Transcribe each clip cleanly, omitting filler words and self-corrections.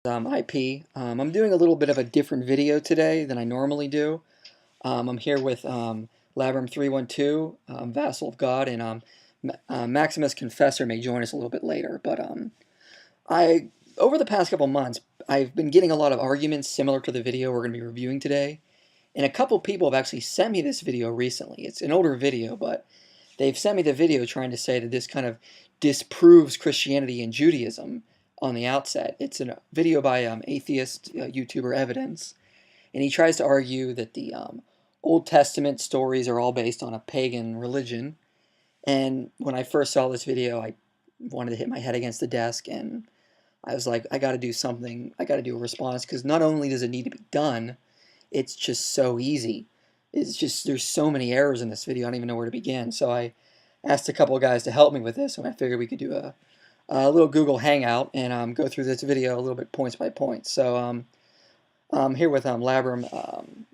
IP. I'm doing a little bit of a different video today than I normally do. I'm here with Evid3nc3, Vassal of God, and Maximus Confessor may join us a little bit later. But I over the past couple months, I've been getting a lot of arguments similar to the video we're going to be reviewing today. And a couple people have actually sent me this video recently. It's an older video, but they've sent me the video trying to say that this kind of disproves Christianity and Judaism on the outset. It's a video by atheist YouTuber Evidence, and he tries to argue that the Old Testament stories are all based on a pagan religion. And when I first saw this video, I wanted to hit my head against the desk, and I was like, I got to do something. I got to do a response, because not only does it need to be done, it's just so easy. It's just, there's so many errors in this video, I don't even know where to begin. So I asked a couple of guys to help me with this, and I figured we could do a little Google Hangout and go through this video a little bit points by point. So I'm here with Labram,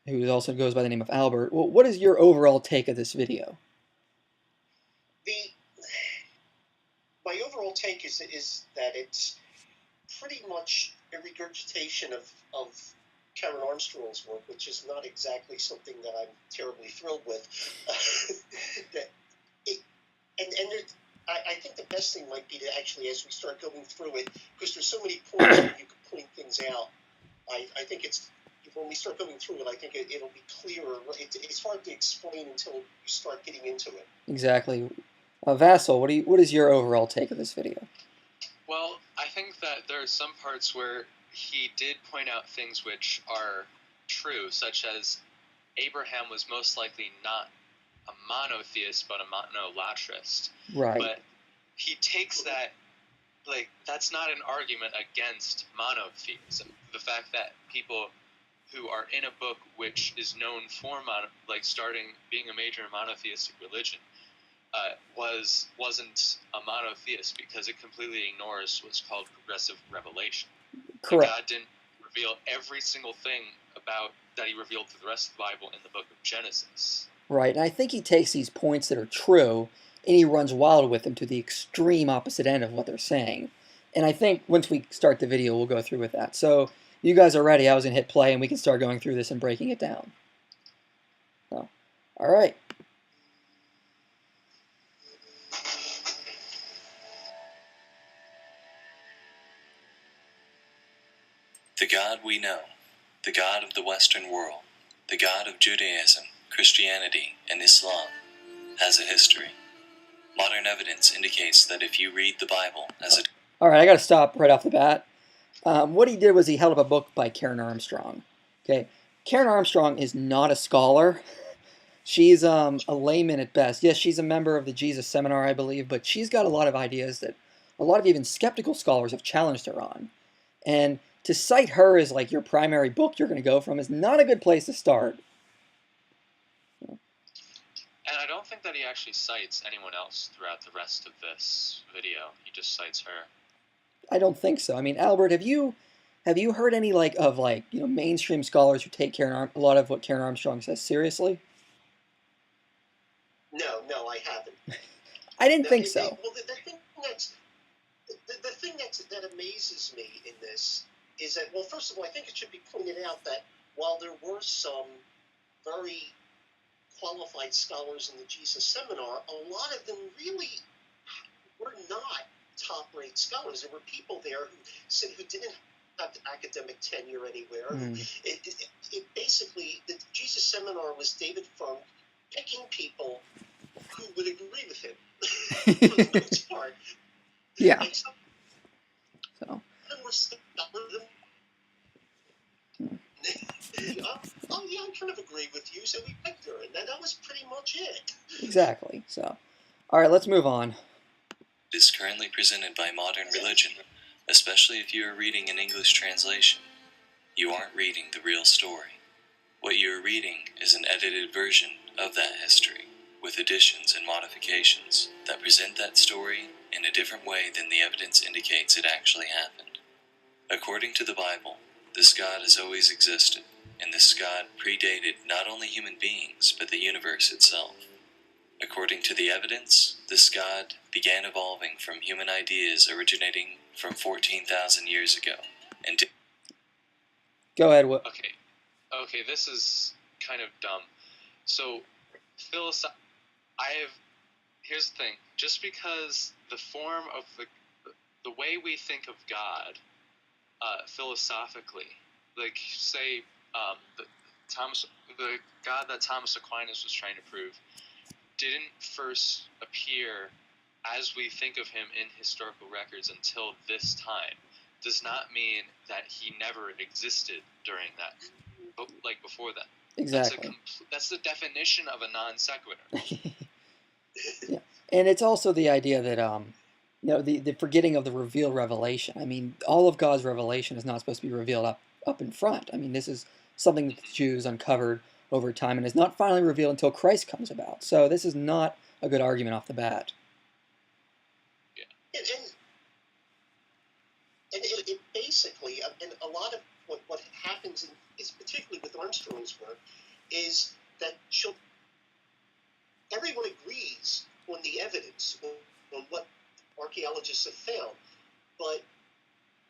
who also goes by the name of Albert. Well, what is your overall take of this video? The my overall take is that it's pretty much a regurgitation of Karen Armstrong's work, which is not exactly something that I'm terribly thrilled with. I think the best thing might be to actually, as we start going through it, because there's so many points where you can point things out, I think it's, when we start going through it, I think it'll be clearer. It's hard to explain until you start getting into it. Exactly. Vassal, what is your overall take of this video? Well, I think that there are some parts where he did point out things which are true, such as Abraham was most likely not a monotheist, but a monolatrist. Right. But he takes that, like, that's not an argument against monotheism. The fact that people who are in a book which is known for being a major monotheistic religion wasn't a monotheist, because it completely ignores what's called progressive revelation. Correct. God didn't reveal every single thing about that he revealed through the rest of the Bible in the book of Genesis. Right, and I think he takes these points that are true and he runs wild with them to the extreme opposite end of what they're saying. And I think once we start the video, we'll go through with that. So you guys are ready. I was going to hit play and we can start going through this and breaking it down. So, all right. The God we know, the God of the Western world, the God of Judaism, Christianity, and Islam, has a history. Modern evidence indicates that if you read the Bible as a... All right, I got to stop right off the bat. What he did was he held up a book by Karen Armstrong. Okay, Karen Armstrong is not a scholar. She's a layman at best. Yes, she's a member of the Jesus Seminar, I believe, but she's got a lot of ideas that a lot of even skeptical scholars have challenged her on. And to cite her as like your primary book you're going to go from is not a good place to start. And I don't think that he actually cites anyone else throughout the rest of this video. He just cites her. I don't think so. I mean, Albert, have you heard any mainstream scholars who take a lot of what Karen Armstrong says seriously? No, I haven't. I didn't think so. Well, the thing that amazes me in this is that, well, first of all, I think it should be pointed out that while there were some very qualified scholars in the Jesus Seminar, a lot of them really were not top-rate scholars. There were people there who didn't have academic tenure anywhere. It basically, the Jesus Seminar was David Funk picking people who would agree with him for the most part. Yeah. So. Oh yeah, I kind of agree with you, so we picked her, and that was pretty much it. Exactly. So, all right, let's move on. It is currently presented by modern religion, especially if you are reading an English translation. You aren't reading the real story. What you are reading is an edited version of that history, with additions and modifications that present that story in a different way than the evidence indicates it actually happened. According to the Bible, this God has always existed, and this God predated not only human beings, but the universe itself. According to the evidence, this God began evolving from human ideas originating from 14,000 years ago. and Go ahead. Okay, this is kind of dumb. So, here's the thing. Just because the form of the way we think of God, philosophically, like say, the God that Thomas Aquinas was trying to prove didn't first appear as we think of him in historical records until this time, does not mean that he never existed during that, like before that. Exactly. That's the definition of a non sequitur. Yeah, and it's also the idea that the forgetting of the revealed revelation. I mean, all of God's revelation is not supposed to be revealed up in front. I mean, this is something that the Jews uncovered over time and is not finally revealed until Christ comes about. So this is not a good argument off the bat. Yeah. And it basically, and a lot of what happens, is particularly with Armstrong's work, is that everyone agrees on the evidence, on what archaeologists have found, but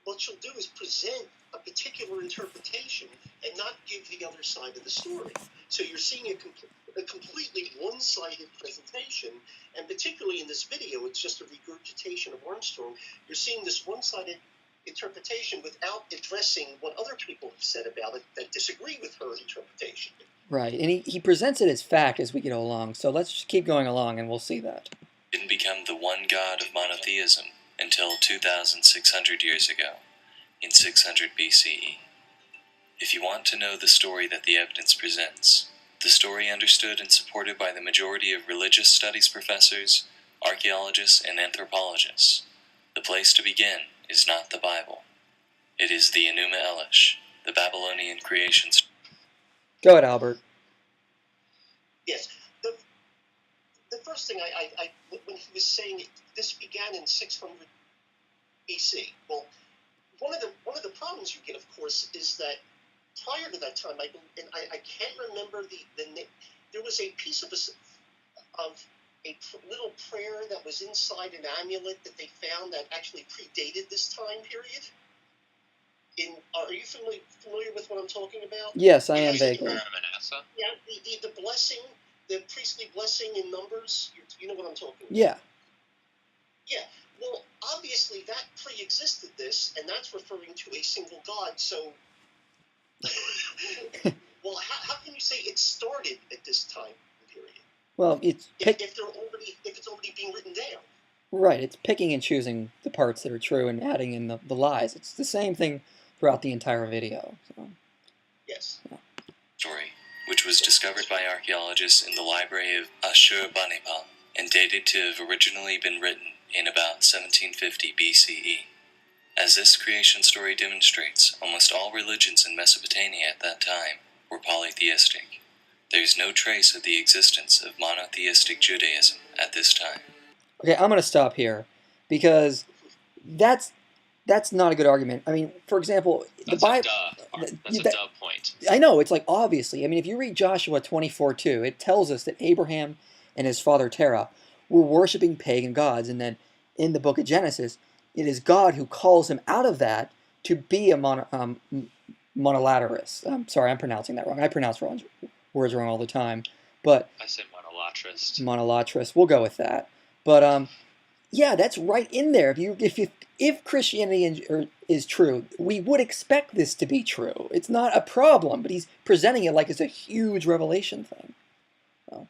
what she'll do is present a particular interpretation and not give the other side of the story. So you're seeing a completely one-sided presentation, and particularly in this video, it's just a regurgitation of Armstrong. You're seeing this one-sided interpretation without addressing what other people have said about it that disagree with her interpretation. Right, and he presents it as fact as we go along, so let's just keep going along and we'll see that. Didn't become the one God of monotheism until 2,600 years ago, in 600 BCE. If you want to know the story that the evidence presents, the story understood and supported by the majority of religious studies professors, archaeologists, and anthropologists, the place to begin is not the Bible. It is the Enuma Elish, the Babylonian creation story. Go ahead, Albert. Yes. The first thing when he was saying this began in 600 BC, well, one of the problems you get, of course, is that prior to that time, I can't remember the name. There was a piece of a little prayer that was inside an amulet that they found that actually predated this time period. Are you familiar with what I'm talking about? Yes, I am vaguely. Yeah, the blessing, the priestly blessing in Numbers. You know what I'm talking about? Yeah. Yeah. Well, obviously that pre-existed this, and that's referring to a single God. So, well, how can you say it started at this time period? Well, if it's already being written down. Right, it's picking and choosing the parts that are true and adding in the lies. It's the same thing throughout the entire video. So. Yes. Yeah. Story, which was discovered by archaeologists in the library of Ashurbanipal and dated to have originally been written in about 1750 BCE. As this creation story demonstrates, almost all religions in Mesopotamia at that time were polytheistic. There is no trace of the existence of monotheistic Judaism at this time. Okay, I'm going to stop here because that's not a good argument. I mean, for example, the Bible. That's a duh point. I know, it's like obviously. I mean, if you read Joshua 24:2, it tells us that Abraham and his father Terah were worshiping pagan gods, and then in the book of Genesis, it is God who calls him out of that to be a monolaterist. I'm sorry, I'm pronouncing that wrong. I pronounce words wrong all the time, but I say monolatrist. Monolatrist. We'll go with that. But yeah, that's right in there. If Christianity is true, we would expect this to be true. It's not a problem, but he's presenting it like it's a huge revelation thing. So.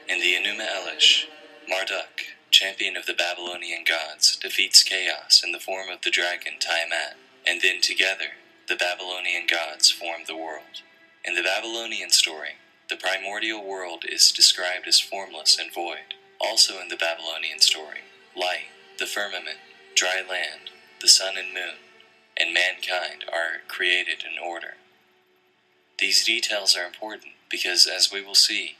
In the Enuma Elish, Marduk, champion of the Babylonian gods, defeats chaos in the form of the dragon Tiamat, and then together, the Babylonian gods form the world. In the Babylonian story, the primordial world is described as formless and void. Also in the Babylonian story, light, the firmament, dry land, the sun and moon, and mankind are created in order. These details are important because, as we will see,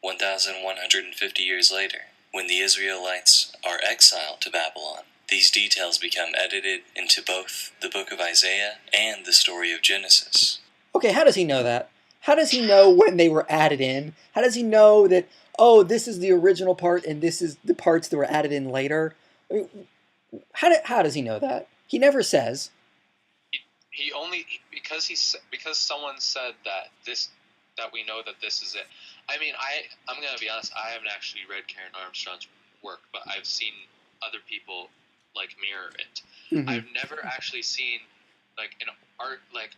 1,150 years later, when the Israelites are exiled to Babylon, these details become edited into both the book of Isaiah and the story of Genesis. Okay, how does he know that? How does he know when they were added in? How does he know that, oh, this is the original part and this is the parts that were added in later? I mean, how does he know that? He never says. because someone said that we know that this is it. I mean, I'm gonna be honest. I haven't actually read Karen Armstrong's work, but I've seen other people like mirror it. Mm-hmm. I've never actually seen like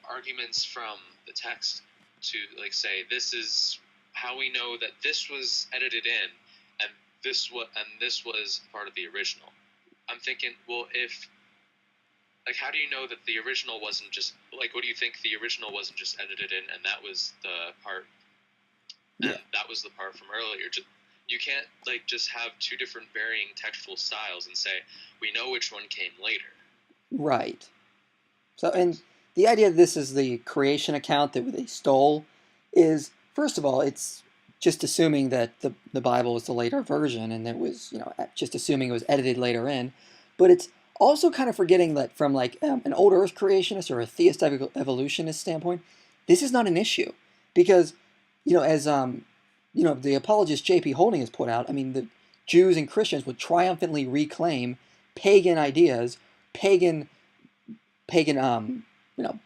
arguments from the text to like say this is how we know that this was edited in and this was part of the original. I'm thinking, well, if like, how do you know that the original wasn't just like? What do you think the original wasn't just edited in, and that was the part, and that was the part from earlier? You can't like just have two different varying textual styles and say we know which one came later. Right. So, and the idea that this is the creation account that they stole is, first of all, it's just assuming that the Bible is the later version, and it was, just assuming it was edited later in. But it's also kind of forgetting that from like an old Earth creationist or a theist evolutionist standpoint, this is not an issue because, as the apologist J.P. Holding has put out, I mean, the Jews and Christians would triumphantly reclaim pagan ideas, pagan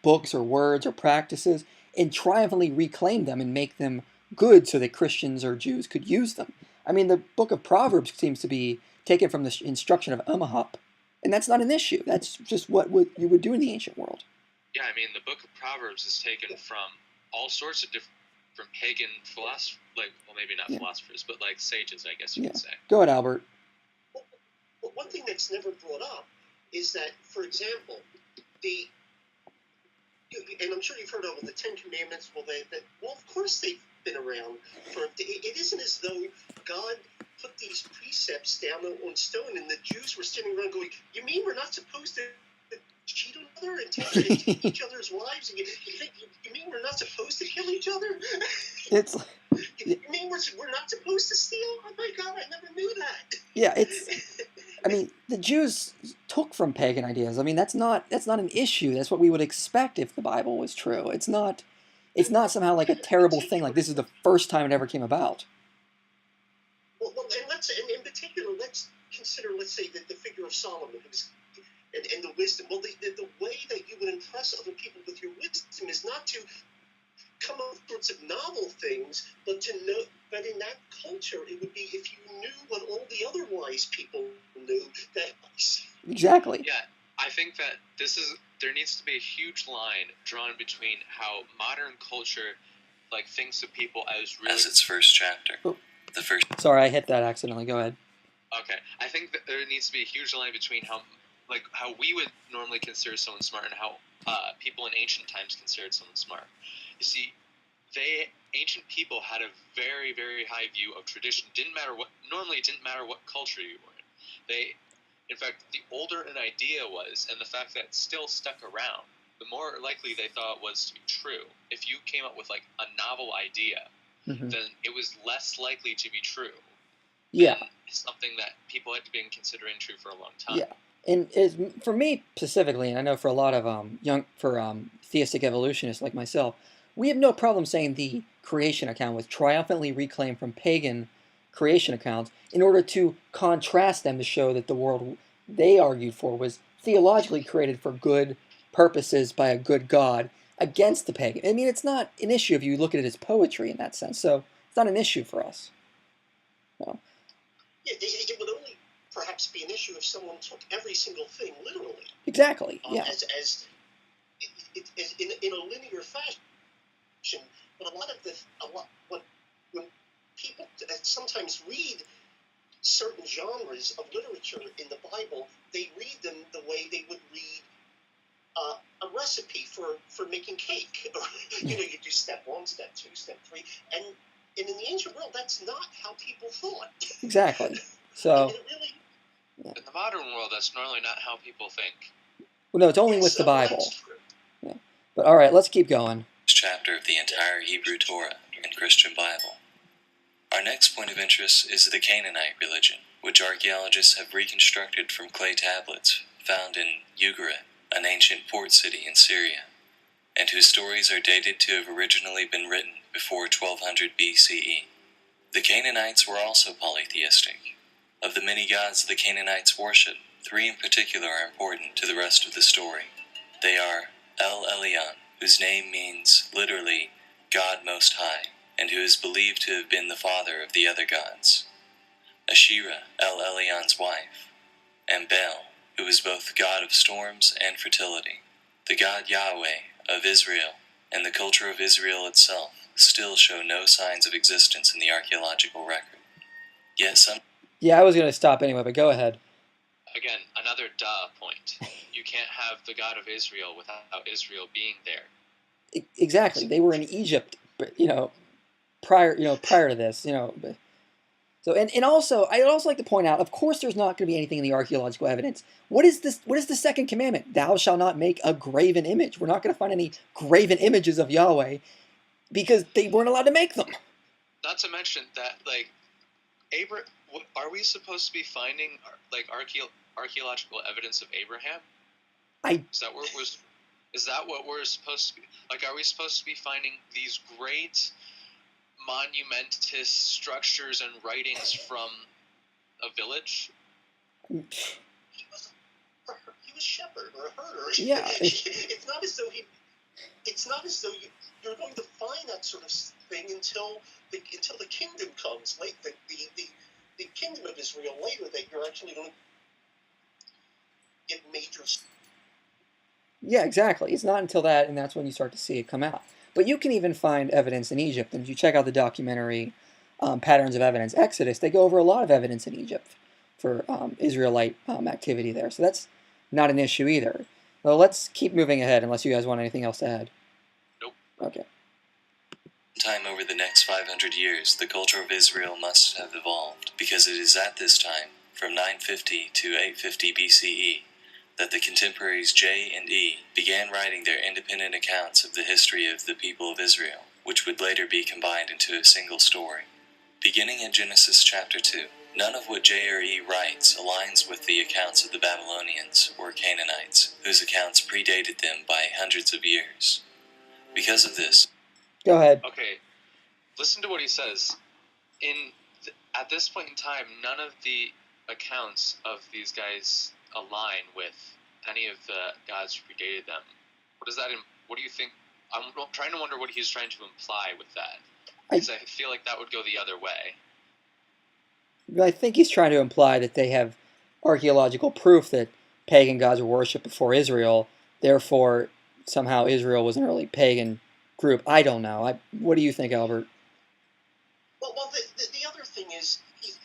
books or words or practices, and triumphantly reclaim them and make them good so that Christians or Jews could use them. I mean, the book of Proverbs seems to be taken from the instruction of Amahop, and that's not an issue. That's just what you would do in the ancient world. Yeah, I mean, the book of Proverbs is taken from all sorts of different pagan philosophers, maybe not philosophers, but like sages, I guess you could say. Go ahead, Albert. Well, one thing that's never brought up is that, for example, and I'm sure you've heard of the Ten Commandments. Well, of course they've been around. It isn't as though God put these precepts down on stone, and the Jews were standing around going, "You mean we're not supposed to cheat on each other and take each other's wives? And you mean we're not supposed to kill each other? You mean we're not supposed to steal? Oh my God, I never knew that." Yeah, I mean, the Jews took from pagan ideas. I mean, that's not an issue. That's what we would expect if the Bible was true. It's not somehow like a terrible thing. Like this is the first time it ever came about. Well, and in particular, let's consider, let's say, the figure of Solomon, and the wisdom. Well, the way that you would impress other people with your wisdom is not to come up with sorts of novel things, but to know. But in that culture, it would be if you knew what all the other wise people knew. Exactly. Yeah, I think that there needs to be a huge line drawn between how modern culture thinks of people as really as its first chapter. Oh. The first. Sorry, I hit that accidentally. Go ahead. Okay, I think that there needs to be a huge line between how we would normally consider someone smart and how people in ancient times considered someone smart. You see, ancient people had a very, very high view of tradition. It didn't matter what culture you were in. In fact, the older an idea was, and the fact that it still stuck around, the more likely they thought it was to be true. If you came up with a novel idea, then it was less likely to be true. Yeah. It's something that people had been considering true for a long time. Yeah. And for me specifically, and I know for a lot of theistic evolutionists like myself, we have no problem saying the creation account was triumphantly reclaimed from pagan creation accounts in order to contrast them to show that the world they argued for was theologically created for good purposes by a good God against the pagan. I mean, it's not an issue if you look at it as poetry in that sense, so it's not an issue for us. No. Yeah, it would only perhaps be an issue if someone took every single thing literally. Exactly. Yeah. As in a linear fashion. But when people sometimes read certain genres of literature in the Bible, they read them the way they would read a recipe for making cake. You do step 1, step 2, step 3, and in the ancient world, that's not how people thought. Exactly. So. In the modern world, that's normally not how people think. Well, no, it's only with the Bible. Yeah. But all right, let's keep going. Chapter of the entire Hebrew Torah and Christian Bible. Our next point of interest is the Canaanite religion, which archaeologists have reconstructed from clay tablets found in Ugarit, an ancient port city in Syria, and whose stories are dated to have originally been written before 1200 BCE. The Canaanites were also polytheistic. Of the many gods the Canaanites worship, 3 in particular are important to the rest of the story. They are El Elyon, whose name means literally God Most High, and who is believed to have been the father of the other gods. Asherah, El Elyon's wife, and Baal, who is both god of storms and fertility. The god Yahweh of Israel and the culture of Israel itself still show no signs of existence in the archaeological record. Yet some... Yeah, I was going to stop anyway, but go ahead. Again, another duh point. You can't have the God of Israel without Israel being there. Exactly. They were in Egypt, prior to this, So and also, I'd also like to point out, of course, there's not going to be anything in the archaeological evidence. What is this? What is the second commandment? Thou shalt not make a graven image. We're not going to find any graven images of Yahweh because they weren't allowed to make them. Not to mention that, are we supposed to be finding archaeological evidence of Abraham? Is that what we're supposed to be? Are we supposed to be finding these great monumentous structures and writings from a village? He was a shepherd or a herder. Yeah. It's not as though you're going to find that sort of thing until the kingdom comes. The kingdom of Israel later, that you're actually going to get major. Yeah, exactly. It's not until that, and that's when you start to see it come out. But you can even find evidence in Egypt. And if you check out the documentary Patterns of Evidence, Exodus, they go over a lot of evidence in Egypt for Israelite activity there. So that's not an issue either. Well, let's keep moving ahead unless you guys want anything else to add. Nope. Okay. Time over the next 500 years, the culture of Israel must have evolved, because it is at this time, from 950 to 850 BCE, that the contemporaries J and E began writing their independent accounts of the history of the people of Israel, which would later be combined into a single story. Beginning in Genesis chapter 2, none of what J or E writes aligns with the accounts of the Babylonians or Canaanites, whose accounts predated them by hundreds of years. Because of this... Go ahead. Okay, listen to what he says. At this point in time, none of the accounts of these guys align with any of the gods who predated them. What do you think? I'm trying to wonder what he's trying to imply with that. Because I feel like that would go the other way. I think he's trying to imply that they have archaeological proof that pagan gods were worshipped before Israel. Therefore, somehow Israel was an early pagan group. I don't know. What do you think, Albert? Well, the other thing is he's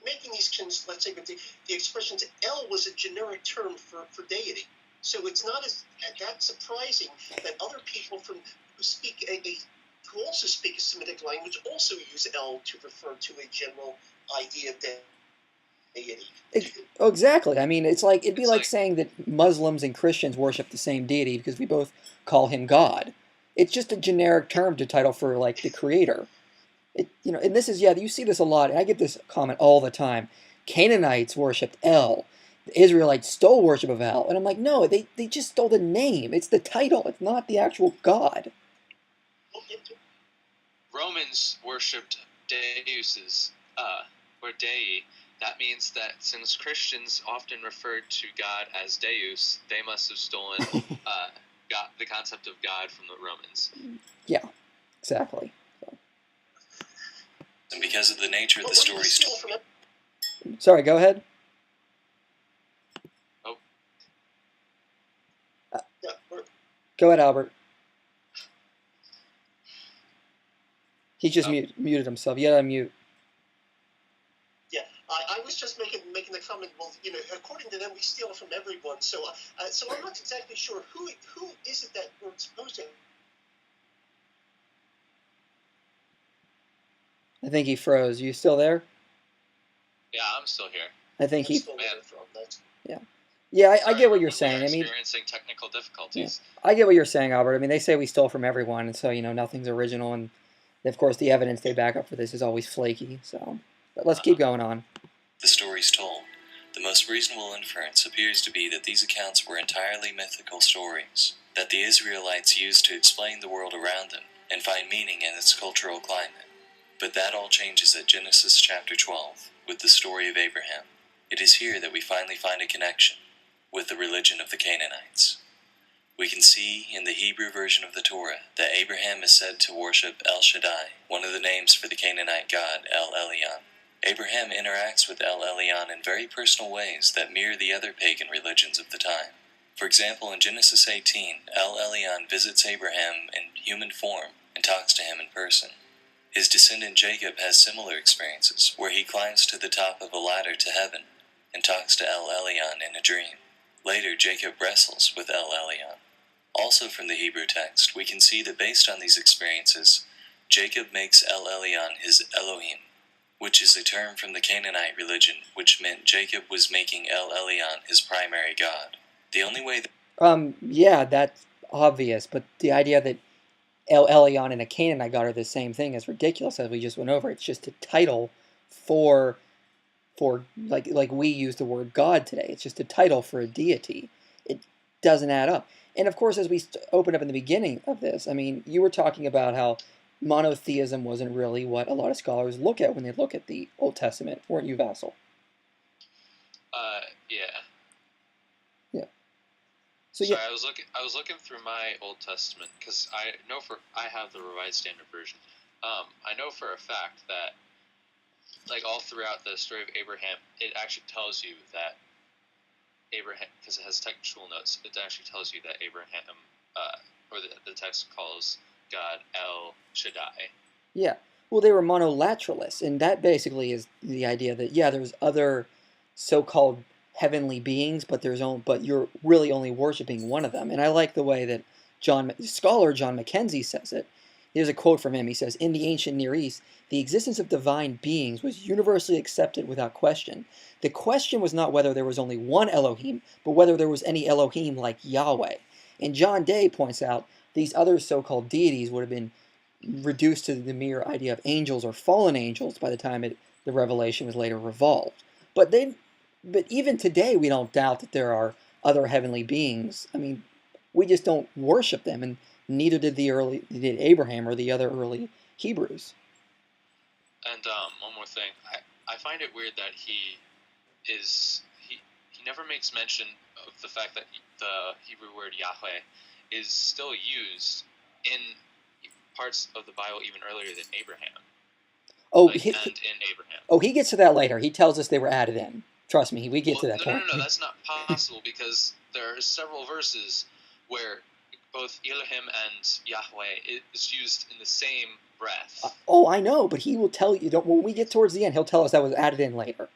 making these let's say, but the expressions El was a generic term for deity, so it's not that surprising that other people who also speak a Semitic language also use El to refer to a general idea of deity. Exactly. I mean, it'd be like saying that Muslims and Christians worship the same deity because we both call him God. It's just a generic term to title for the creator. And this is, you see this a lot, and I get this comment all the time. Canaanites worshipped El. The Israelites stole worship of El. And I'm like, no, they just stole the name. It's the title. It's not the actual God. Romans worshipped deuses, or dei. That means that since Christians often referred to God as Deus, they must have stolen the concept of God from the Romans. Yeah, exactly. And because of the nature of the stories... Sorry, go ahead. Oh. Go ahead, Albert. He just muted himself. You gotta unmute. Yeah, I was just making the comment. Well, according to them, we steal from everyone. So I'm not exactly sure who is it that we're supposed to. I think he froze. You still there? Yeah, I'm still here. I think he. Yeah. Yeah, I get what you're saying. Experiencing technical difficulties. Yeah. I get what you're saying, Albert. I mean, they say we stole from everyone, and so nothing's original, and of course the evidence they back up for this is always flaky. So, but let's keep going on. The stories told. The most reasonable inference appears to be that these accounts were entirely mythical stories that the Israelites used to explain the world around them and find meaning in its cultural climate. But that all changes at Genesis chapter 12 with the story of Abraham. It is here that we finally find a connection with the religion of the Canaanites. We can see in the Hebrew version of the Torah that Abraham is said to worship El Shaddai, one of the names for the Canaanite god El Elyon. Abraham interacts with El Elyon in very personal ways that mirror the other pagan religions of the time. For example, in Genesis 18, El Elyon visits Abraham in human form and talks to him in person. His descendant Jacob has similar experiences, where he climbs to the top of a ladder to heaven and talks to El Elyon in a dream. Later, Jacob wrestles with El Elyon. Also from the Hebrew text, we can see that based on these experiences, Jacob makes El Elyon his Elohim, which is a term from the Canaanite religion, which meant Jacob was making El Elyon his primary god. The only way that... Yeah, that's obvious, but the idea that El Elyon and a Canaanite god are the same thing is ridiculous, as we just went over. It's just a title for like we use the word God today. It's just a title for a deity. It doesn't add up. And of course, as we opened up in the beginning of this, I mean, you were talking about how monotheism wasn't really what a lot of scholars look at when they look at the Old Testament, weren't you, Vassal? Yeah. Yeah. So Sorry, yeah. I was looking through my Old Testament because I have the Revised Standard Version. I know for a fact that, like, all throughout the story of Abraham, it actually tells you that Abraham, because it has textual notes, it actually tells you that Abraham, or the text calls God El Shaddai. Yeah. Well, they were monolateralists, and that basically is the idea that, yeah, there's other so-called heavenly beings, but you're really only worshiping one of them. And I like the way that scholar John Mackenzie says it. Here's a quote from him. He says, "In the ancient Near East, the existence of divine beings was universally accepted without question. The question was not whether there was only one Elohim, but whether there was any Elohim like Yahweh." And John Day points out these other so-called deities would have been reduced to the mere idea of angels or fallen angels by the time the revelation was later revolved. But even today, we don't doubt that there are other heavenly beings. I mean, we just don't worship them, and neither did did Abraham or the other early Hebrews. And one more thing, I find it weird that he never makes mention of the fact that the Hebrew word Yahweh is still used in parts of the Bible even earlier than Abraham. Oh, and in Abraham. Oh, he gets to that later. He tells us they were added in. Trust me, we get to that point. No, that's not possible because there are several verses where both Elohim and Yahweh is used in the same breath. Oh, I know, but he will tell you. When we get towards the end, he'll tell us that was added in later.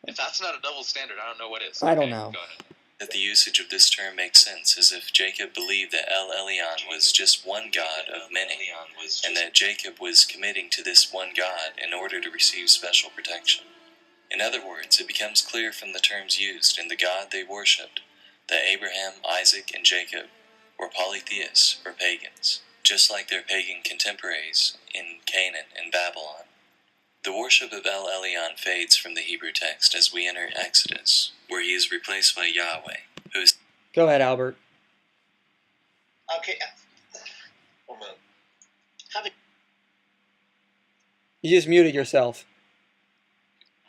If that's not a double standard, I don't know what is. I don't know. Go ahead. That the usage of this term makes sense, as if Jacob believed that El Elyon was just one god of many, and that Jacob was committing to this one god in order to receive special protection. In other words, it becomes clear from the terms used in the God they worshipped that Abraham, Isaac, and Jacob were polytheists or pagans, just like their pagan contemporaries in Canaan and Babylon. The worship of El Elyon fades from the Hebrew text as we enter Exodus, where he is replaced by Yahweh, who is... Go ahead, Albert. Okay. One moment. You just muted yourself.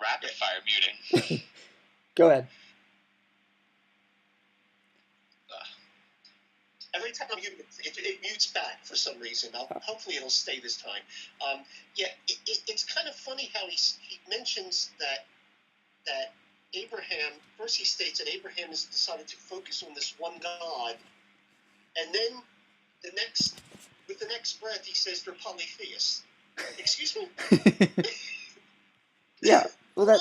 Rapid fire muting. Go ahead. Every time it mutes back for some reason. Hopefully it'll stay this time. It's kind of funny how he mentions that Abraham, first he states that Abraham has decided to focus on this one God, and then with the next breath he says they're polytheists. Excuse me? Yeah, well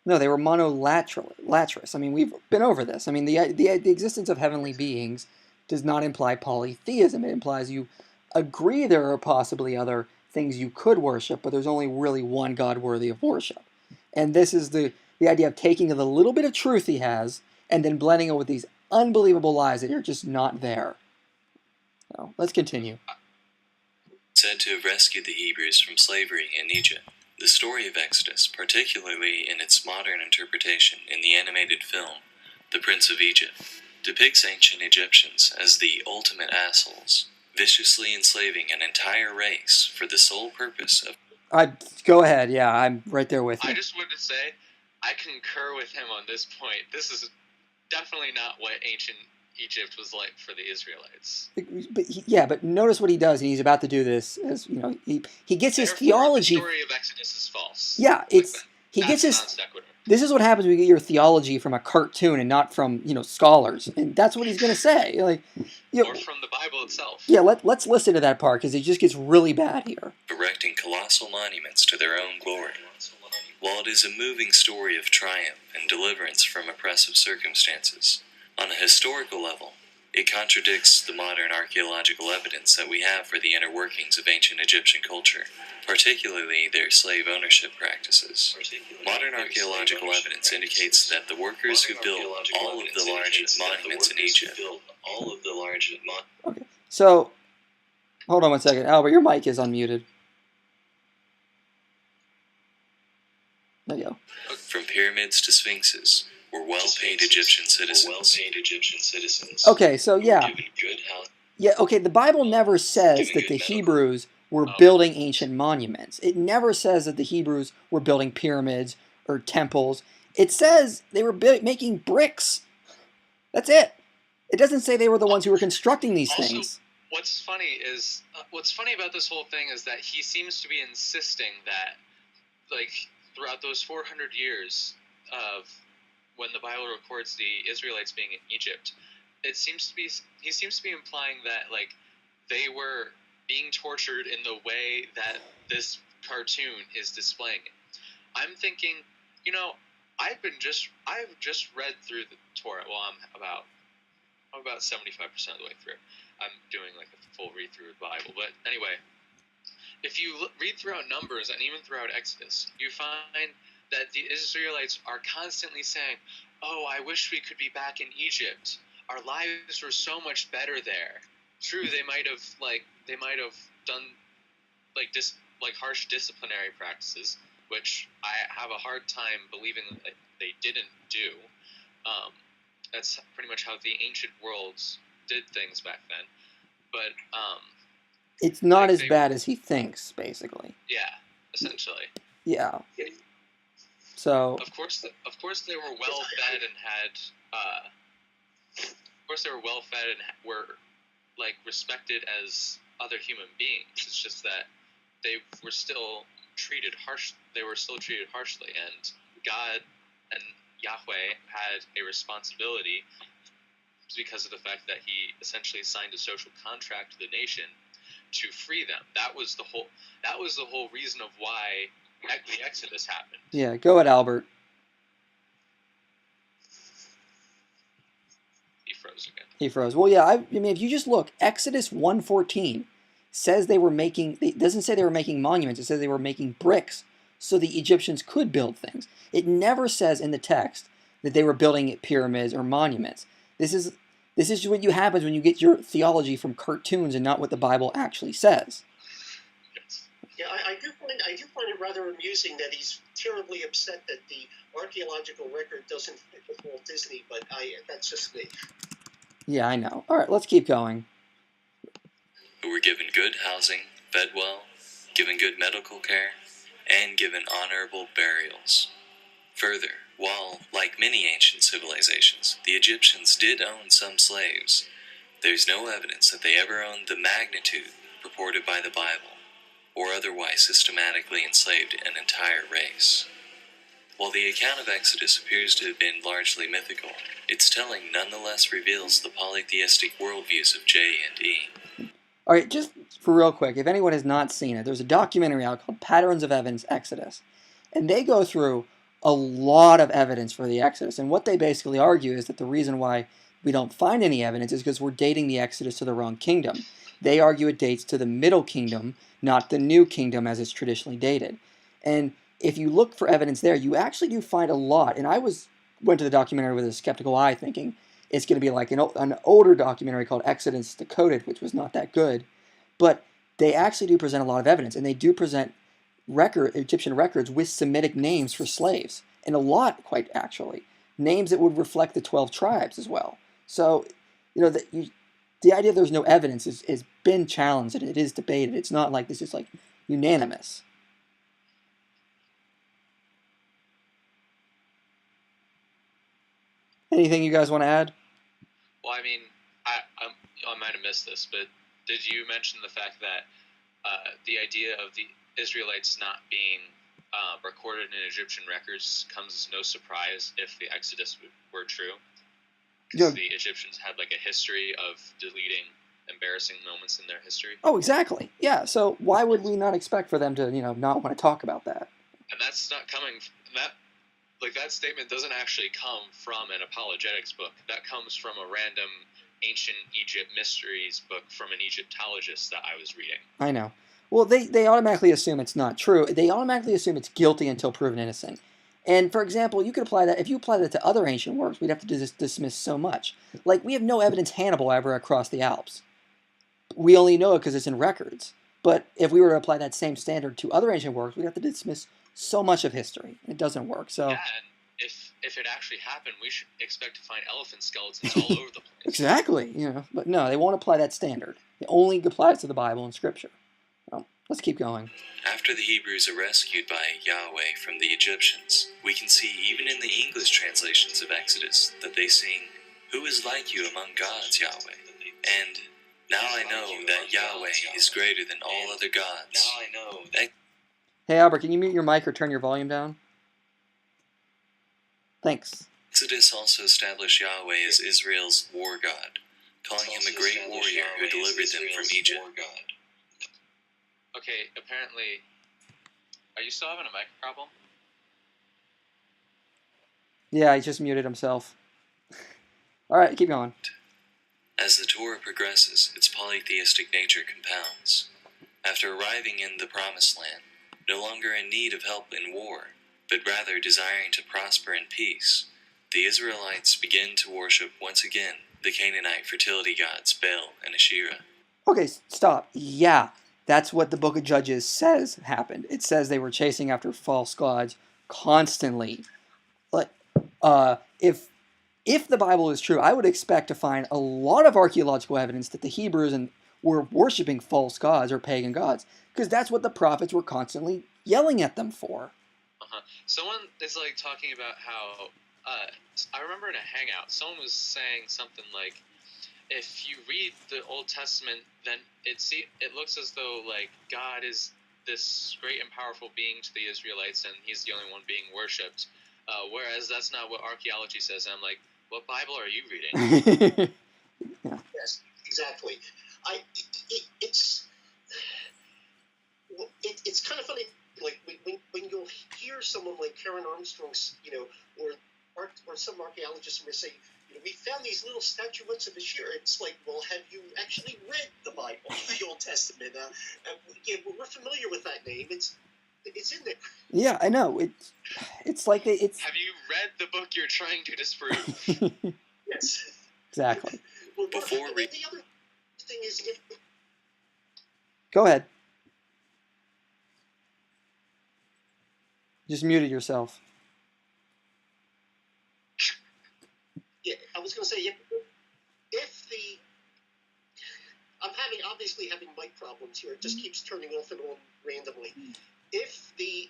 No, they were monolaterous. I mean, we've been over this. I mean, the existence of heavenly beings does not imply polytheism. It implies you agree there are possibly other things you could worship, but there's only really one God worthy of worship. And this is the idea of taking the little bit of truth he has and then blending it with these unbelievable lies that are just not there. So, let's continue. Said to have rescued the Hebrews from slavery in Egypt. The story of Exodus, particularly in its modern interpretation in the animated film, The Prince of Egypt, depicts ancient Egyptians as the ultimate assholes, viciously enslaving an entire race for the sole purpose of... Go ahead, yeah, I'm right there with you. I just wanted to say, I concur with him on this point. This is definitely not what ancient Egypt was like for the Israelites. But notice what he does, and he's about to do this. As you know, he gets his Therefore, theology. the story of Exodus is false. Yeah, he That's gets his. non sequitur. This is what happens when you get your theology from a cartoon and not from scholars, and that's what he's going to say. Or from the Bible itself. Yeah, let's listen to that part because it just gets really bad here. Erecting colossal monuments to their own glory. While it is a moving story of triumph and deliverance from oppressive circumstances, on a historical level, it contradicts the modern archaeological evidence that we have for the inner workings of ancient Egyptian culture, particularly their slave ownership practices. Modern archaeological evidence indicates that the workers who built all of the large monuments in Egypt. Okay, so hold on one second, Albert. Your mic is unmuted. There you go. From pyramids to sphinxes, were well-paid Egyptian citizens. Okay, so yeah. Okay, the Bible never says that the Hebrews were building ancient monuments. It never says that the Hebrews were building pyramids or temples. It says they were making bricks. That's it. It doesn't say they were the ones who were constructing these things. What's funny about this whole thing is that he seems to be insisting that, like, throughout those 400 years of when the Bible records the Israelites being in Egypt, he seems to be implying that, like, they were being tortured in the way that this cartoon is displaying it. I'm thinking, I've just read through the Torah. Well, I'm about 75% of the way through. I'm doing like a full read through of the Bible, but anyway, if you read throughout Numbers and even throughout Exodus, you find that the Israelites are constantly saying, "Oh, I wish we could be back in Egypt. Our lives were so much better there." True, they might have done harsh disciplinary practices, which I have a hard time believing that they didn't do. That's pretty much how the ancient worlds did things back then. But it's not as bad as he thinks, basically. Yeah, essentially. Yeah. So of course they were well fed and had were like respected as other human beings. It's just that they were still treated harshly, and God and Yahweh had a responsibility because of the fact that he essentially signed a social contract to the nation to free them. That was the whole reason of why the Exodus happened. Yeah, go ahead, Albert. He froze again. He froze. Well, yeah, I mean, if you just look, Exodus 1:14 says it doesn't say they were making monuments, it says they were making bricks so the Egyptians could build things. It never says in the text that they were building pyramids or monuments. This is what happens when you get your theology from cartoons and not what the Bible actually says. Yeah, I do find it rather amusing that he's terribly upset that the archaeological record doesn't fit with Walt Disney, but that's just me. Yeah, I know. All right, let's keep going. Who were given good housing, fed well, given good medical care, and given honorable burials. Further, while, like many ancient civilizations, the Egyptians did own some slaves, there's no evidence that they ever owned the magnitude purported by the Bible, or otherwise systematically enslaved an entire race. While the account of Exodus appears to have been largely mythical, its telling nonetheless reveals the polytheistic worldviews of J and E. All right, just for real quick, if anyone has not seen it, there's a documentary out called Patterns of Evidence Exodus, and they go through a lot of evidence for the Exodus, and what they basically argue is that the reason why we don't find any evidence is because we're dating the Exodus to the wrong kingdom. They argue it dates to the Middle Kingdom, not the New Kingdom as it's traditionally dated. And if you look for evidence there, you actually do find a lot. And I went to the documentary with a skeptical eye, thinking it's going to be like an older documentary called Exodus Decoded, which was not that good. But they actually do present a lot of evidence, and they do present Egyptian records with Semitic names for slaves, and a lot, quite actually, names that would reflect the 12 tribes as well. So, the idea there's no evidence has been challenged, and it is debated. It's not like this is like unanimous. Anything you guys want to add? Well, I mean, I might have missed this, but did you mention the fact that the idea of the Israelites not being recorded in Egyptian records comes as no surprise if the Exodus were true? Because the Egyptians had like a history of deleting embarrassing moments in their history. Oh, exactly. Yeah. So why would we not expect for them to, not want to talk about that? And that's not coming that statement doesn't actually come from an apologetics book. That comes from a random ancient Egypt mysteries book from an Egyptologist that I was reading. I know. Well, they automatically assume it's not true. They automatically assume it's guilty until proven innocent. And, for example, you could apply that, if you apply that to other ancient works, we'd have to dismiss so much. Like, we have no evidence Hannibal ever crossed the Alps. We only know it because it's in records. But if we were to apply that same standard to other ancient works, we'd have to dismiss so much of history. It doesn't work. So, yeah, and if it actually happened, we should expect to find elephant skeletons all over the place. Exactly. But no, they won't apply that standard. It only applies to the Bible and Scripture. Well, let's keep going. After the Hebrews are rescued by Yahweh from the Egyptians, we can see even in the English translations of Exodus that they sing, "Who is like you among gods, Yahweh?" And, "Now I know that Yahweh is greater than all other gods." Hey, Albert, can you mute your mic or turn your volume down? Thanks. Exodus also established Yahweh as Israel's war god, calling him a great warrior who delivered them from Egypt. Okay, apparently, are you still having a mic problem? Yeah, he just muted himself. All right, keep going. As the Torah progresses, its polytheistic nature compounds. After arriving in the Promised Land, no longer in need of help in war, but rather desiring to prosper in peace, the Israelites begin to worship once again the Canaanite fertility gods Baal and Asherah. Okay, stop. Yeah, that's what the book of Judges says happened. It says they were chasing after false gods constantly. But if the Bible is true, I would expect to find a lot of archaeological evidence that the Hebrews were worshiping false gods or pagan gods, because that's what the prophets were constantly yelling at them for. Someone is like talking about how I remember in a hangout, someone was saying something like, if you read the Old Testament, then it looks as though like God is this great and powerful being to the Israelites, and He's the only one being worshipped. Whereas that's not what archaeology says. And I'm like, what Bible are you reading? Yeah. Yes, exactly. It's kind of funny. Like when you'll hear someone like Karen Armstrong's, or some archaeologists may say, we found these little statuettes of Asherah. It's like, well, have you actually read the Bible, the Old Testament? Yeah, we're familiar with that name. It's in there. Yeah, I know. It's like it's. Have you read the book you're trying to disprove? Yes. Exactly. Well, the other thing is, Go ahead. Just muted yourself. Yeah, I was going to say, if I'm obviously having mic problems here. It just keeps turning off and on randomly. If they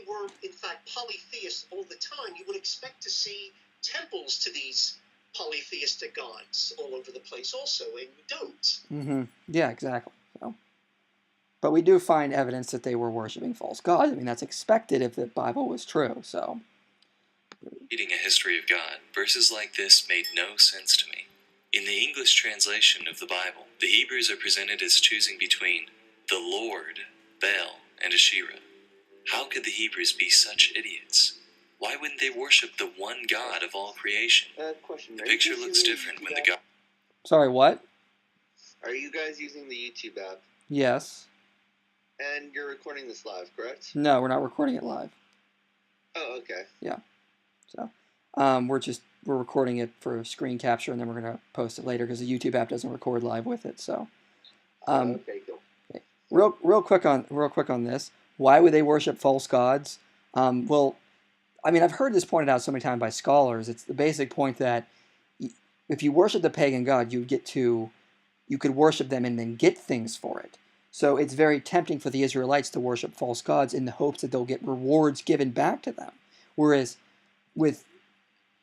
were in fact polytheists all the time, you would expect to see temples to these polytheistic gods all over the place also, and you don't. Mm-hmm. Yeah, exactly. So, but we do find evidence that they were worshiping false gods. I mean, that's expected if the Bible was true. So, reading a history of God, verses like this made no sense to me. In the English translation of the Bible, the Hebrews are presented as choosing between the Lord, Baal, and Asherah. How could the Hebrews be such idiots? Why wouldn't they worship the one God of all creation? Question. The picture looks different when the God... Sorry, what? Are you guys using the YouTube app? Yes. And you're recording this live, correct? No, we're not recording it live. Oh, okay. Yeah. So, we're recording it for screen capture, and then we're going to post it later because the YouTube app doesn't record live with it. So, Okay, cool. okay. Real quick on this. Why would they worship false gods? Well, I mean, I've heard this pointed out so many times by scholars. It's the basic point that if you worship the pagan god, you could worship them and then get things for it. So it's very tempting for the Israelites to worship false gods in the hopes that they'll get rewards given back to them. Whereas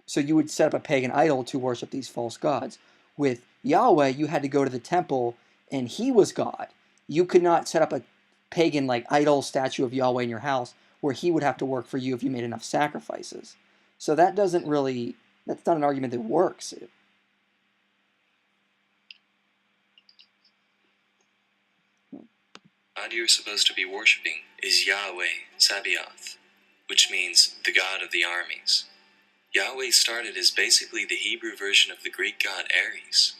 So you would set up a pagan idol to worship these false gods. With Yahweh, you had to go to the temple, and he was God. You could not set up a pagan like idol statue of Yahweh in your house where he would have to work for you if you made enough sacrifices. So that's not an argument that works. God you're supposed to be worshipping is Yahweh Sabaoth, which means the God of the armies. Yahweh started as basically the Hebrew version of the Greek god Ares.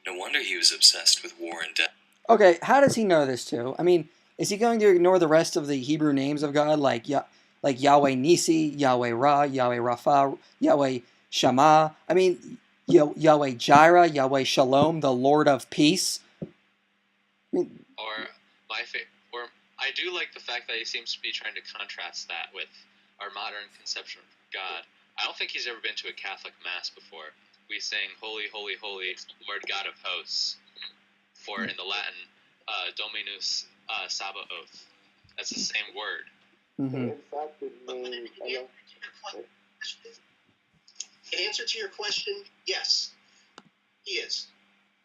No wonder he was obsessed with war and death. Okay, how does he know this too? I mean, is he going to ignore the rest of the Hebrew names of God like Yahweh Nisi, Yahweh Ra, Yahweh Rapha, Yahweh Shammah? I mean, Yahweh Jireh, Yahweh Shalom, the Lord of Peace. I mean, Or I do like the fact that he seems to be trying to contrast that with our modern conception of God. I don't think he's ever been to a Catholic Mass before. We sing, Holy, Holy, Holy, Lord God of Hosts, for in the Latin, Dominus Sabaoth. That's the same word. Mm-hmm. In fact, the name, in answer to your question, yes, he is.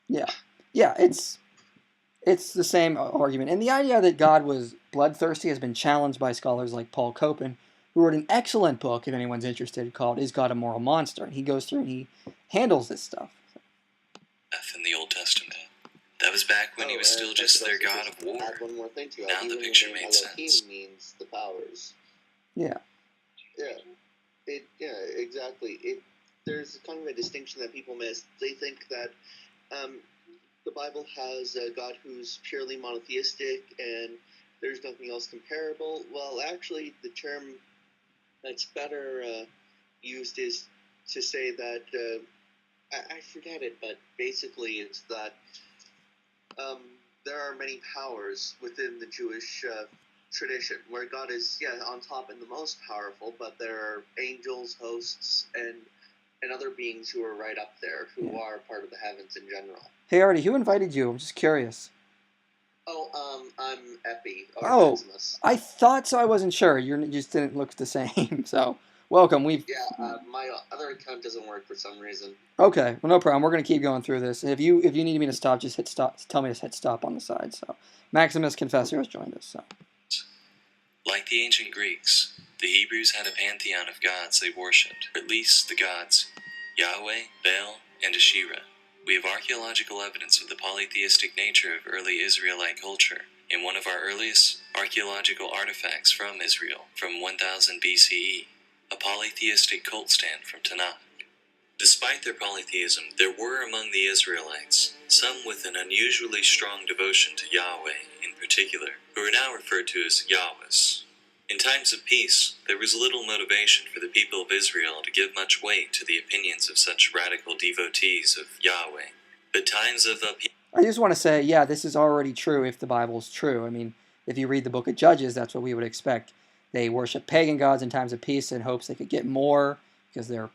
Yeah, it's the same argument. And the idea that God was bloodthirsty has been challenged by scholars like Paul Copan, who wrote an excellent book, if anyone's interested, called Is God a Moral Monster? And he goes through and he handles this stuff. In the Old Testament. That was back when he was still just their god of war. Add one more thing to it. Now the picture made sense. Means the powers. Yeah. Yeah, exactly. There's kind of a distinction that people miss. They think that the Bible has a God who's purely monotheistic and there's nothing else comparable. Well, actually, the term that's better used is to say that, I forget it, but basically it's that there are many powers within the Jewish tradition where God is, on top and the most powerful, but there are angels, hosts, and other beings who are right up there, who are part of the heavens in general. Hey, Artie, who invited you? I'm just curious. Oh, I'm Epi. Oh, Maximus. I thought so. I wasn't sure. You just didn't look the same. So, welcome. My other account doesn't work for some reason. Okay, well, no problem. We're gonna keep going through this. If you need me to stop, just hit stop. Tell me to hit stop on the side. So, Maximus Confessor has joined us. So, like the ancient Greeks, the Hebrews had a pantheon of gods they worshipped, or at least the gods Yahweh, Baal, and Asherah. We have archaeological evidence of the polytheistic nature of early Israelite culture in one of our earliest archaeological artifacts from Israel from 1000 BCE, a polytheistic cult stand from Tanakh. Despite their polytheism, there were among the Israelites some with an unusually strong devotion to Yahweh in particular, who are now referred to as Yahwehs. In times of peace, there was little motivation for the people of Israel to give much weight to the opinions of such radical devotees of Yahweh. But times of upheaval... I just want to say, yeah, this is already true if the Bible is true. I mean, if you read the book of Judges, that's what we would expect. They worship pagan gods in times of peace in hopes they could get more because there's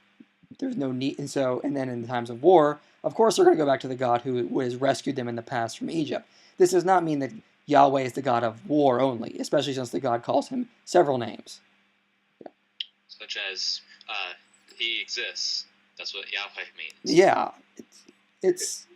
no need. And then in the times of war, of course, they're going to go back to the God who has rescued them in the past from Egypt. This does not mean that Yahweh is the God of war only, especially since the God calls him several names. Yeah. Such as, he exists. That's what Yahweh means. Yeah. It's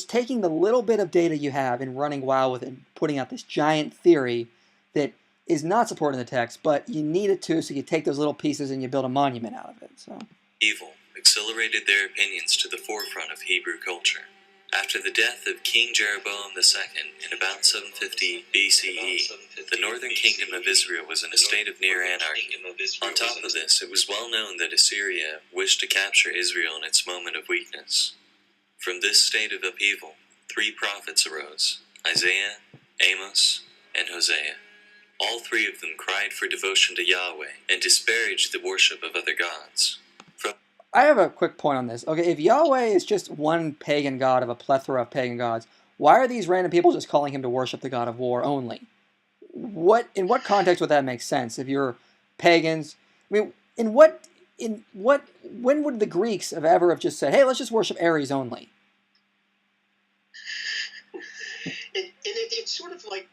taking the little bit of data you have and running wild with it and putting out this giant theory that is not supported in the text, but you need it to, so you take those little pieces and you build a monument out of it. So, evil accelerated their opinions to the forefront of Hebrew culture. After the death of King Jeroboam II in about 750 BCE, the northern kingdom of Israel was in a state of near anarchy. On top of this, it was well known that Assyria wished to capture Israel in its moment of weakness. From this state of upheaval, 3 prophets arose, Isaiah, Amos, and Hosea. All 3 of them cried for devotion to Yahweh and disparaged the worship of other gods. I have a quick point on this. Okay, if Yahweh is just one pagan god of a plethora of pagan gods, why are these random people just calling him to worship the god of war only? In what context would that make sense? If you're pagans, I mean, when would the Greeks have just said, "Hey, let's just worship Ares only"? And it's sort of like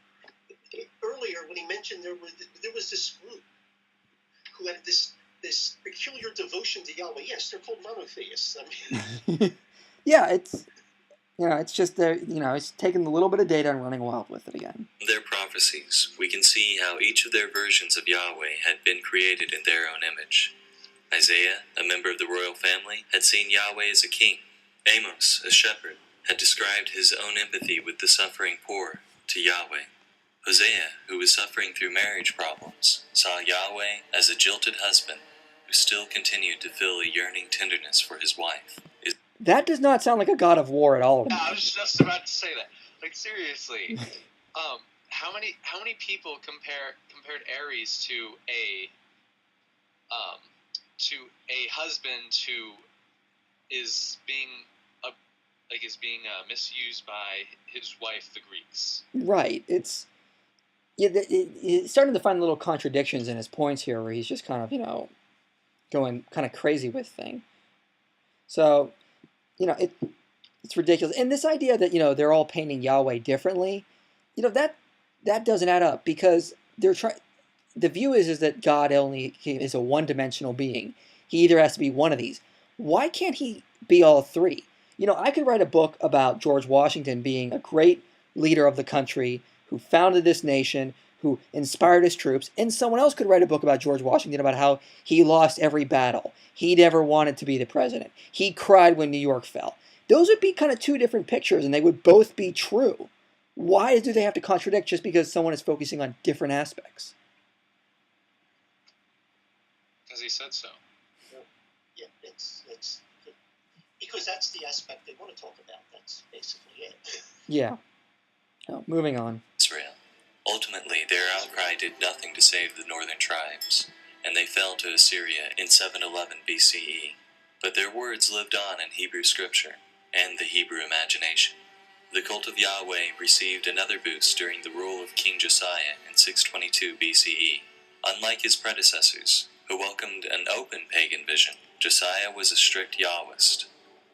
earlier when he mentioned there was this group who had this peculiar devotion to Yahweh. Yes, they're called monotheists. I mean, Yeah, it's just they're, it's taking a little bit of data and running wild with it again. Their prophecies, we can see how each of their versions of Yahweh had been created in their own image. Isaiah, a member of the royal family, had seen Yahweh as a king. Amos, a shepherd, had described his own empathy with the suffering poor to Yahweh. Hosea, who was suffering through marriage problems, saw Yahweh as a jilted husband who still continued to feel a yearning tenderness for his wife. That does not sound like a god of war at all to me. Yeah, I was just about to say that. Like, seriously, how many people compared Ares to a husband who is being misused by his wife, the Greeks? Right. It's starting to find little contradictions in his points here, where he's just kind of going kind of crazy with things. So, it's ridiculous. And this idea that they're all painting Yahweh differently, that doesn't add up, because they're trying. The view is that God only is a one-dimensional being. He either has to be one of these. Why can't he be all three? I could write a book about George Washington being a great leader of the country who founded this nation, who inspired his troops, and someone else could write a book about George Washington about how he lost every battle. He never wanted to be the president. He cried when New York fell. Those would be kind of two different pictures, and they would both be true. Why do they have to contradict just because someone is focusing on different aspects? Because he said so. Yeah, it's because that's the aspect they want to talk about. That's basically it. Yeah. Oh, moving on. Israel. Ultimately, their outcry did nothing to save the northern tribes, and they fell to Assyria in 711 BCE. But their words lived on in Hebrew scripture and the Hebrew imagination. The cult of Yahweh received another boost during the rule of King Josiah in 622 BCE. Unlike his predecessors, who welcomed an open pagan vision, Josiah was a strict Yahwist.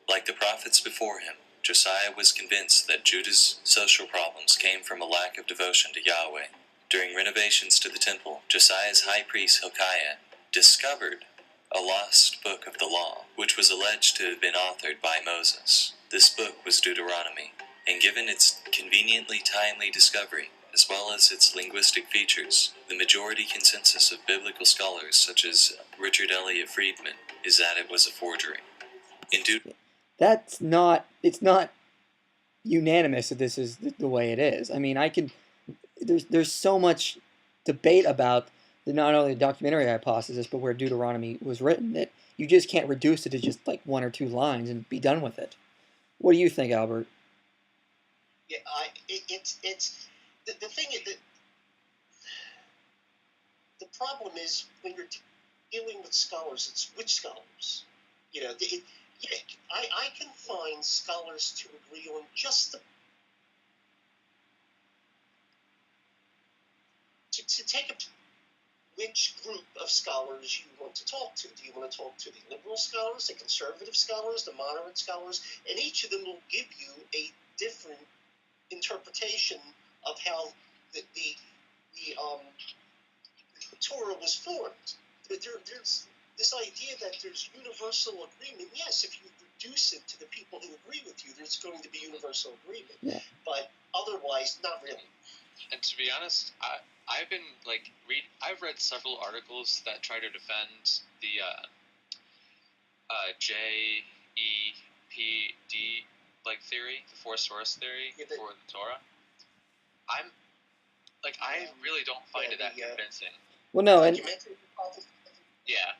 Like the prophets before him, Josiah was convinced that Judah's social problems came from a lack of devotion to Yahweh. During renovations to the temple, Josiah's high priest Hilkiah discovered a lost book of the law, which was alleged to have been authored by Moses. This book was Deuteronomy, and given its conveniently timely discovery, as well as its linguistic features, the majority consensus of biblical scholars such as Richard Elliott Friedman is that it was a forgery. It's not unanimous that this is the way it is. I mean, there's so much debate about not only the documentary hypothesis, but where Deuteronomy was written, that you just can't reduce it to just like one or two lines and be done with it. What do you think, Albert? Yeah, it's the thing is that the problem is when you're dealing with scholars, it's which scholars. I can find scholars to agree on just to take which group of scholars you want to talk to. Do you want to talk to the liberal scholars, the conservative scholars, the moderate scholars? And each of them will give you a different interpretation of how the Torah was formed. There's this idea that there's universal agreement. Yes, if you reduce it to the people who agree with you, there's going to be universal agreement. Yeah. But otherwise, not really. And to be honest, I've read several articles that try to defend the JEPD theory, the four source theory for the Torah. I really don't find it that convincing. Well, no, and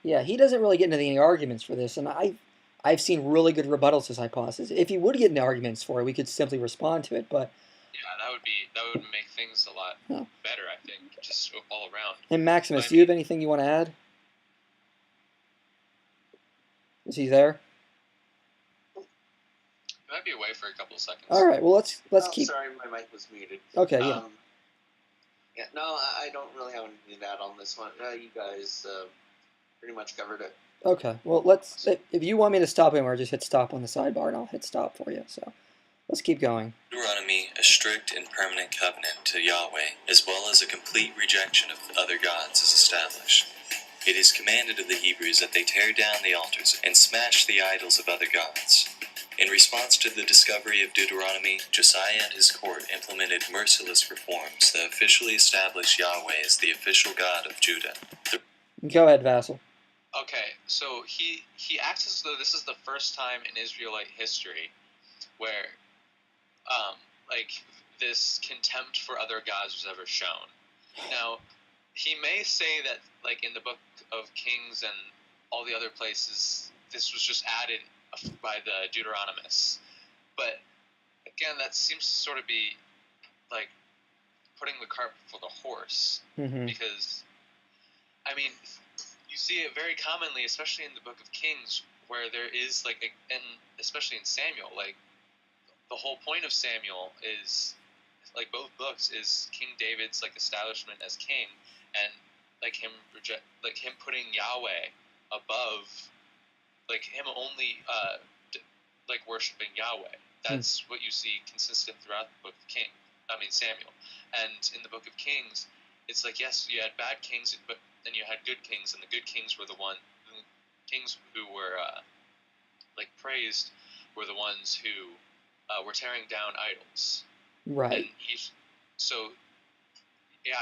yeah, he doesn't really get into any arguments for this, and I've seen really good rebuttals to this hypothesis. If he would get into arguments for it, we could simply respond to it, but yeah, that would make things a lot better, I think, just all around. And Maximus, do you have anything you want to add? Is he there? He might be away for a couple of seconds. All right, well let's keep. Sorry, my mic was muted. Okay, yeah. Yeah, no, I don't really have anything to add on this one. You guys pretty much covered it. Okay, well if you want me to stop him, or just hit stop on the sidebar, and I'll hit stop for you. So let's keep going. Deuteronomy, a strict and permanent covenant to Yahweh, as well as a complete rejection of other gods, is established. It is commanded of the Hebrews that they tear down the altars and smash the idols of other gods. In response to the discovery of Deuteronomy, Josiah and his court implemented merciless reforms that officially established Yahweh as the official God of Judah. Go ahead, Vassal. Okay, so he acts as though this is the first time in Israelite history where like this contempt for other gods was ever shown. Now, he may say that like in the book of Kings and all the other places, this was just added by the Deuteronomists. But again, that seems to sort of be like putting the cart before the horse. Mm-hmm. Because, I mean, you see it very commonly, especially in the book of Kings, where there is like, and especially in Samuel, like the whole point of Samuel is, like both books, is King David's like establishment as king, and like him putting Yahweh above, like him only like worshiping Yahweh. That's what you see consistent throughout the book of Samuel. And in the book of Kings, it's like, yes, you had bad kings, but then you had good kings, and the good kings were the kings who were like praised were the ones who were tearing down idols. Right. And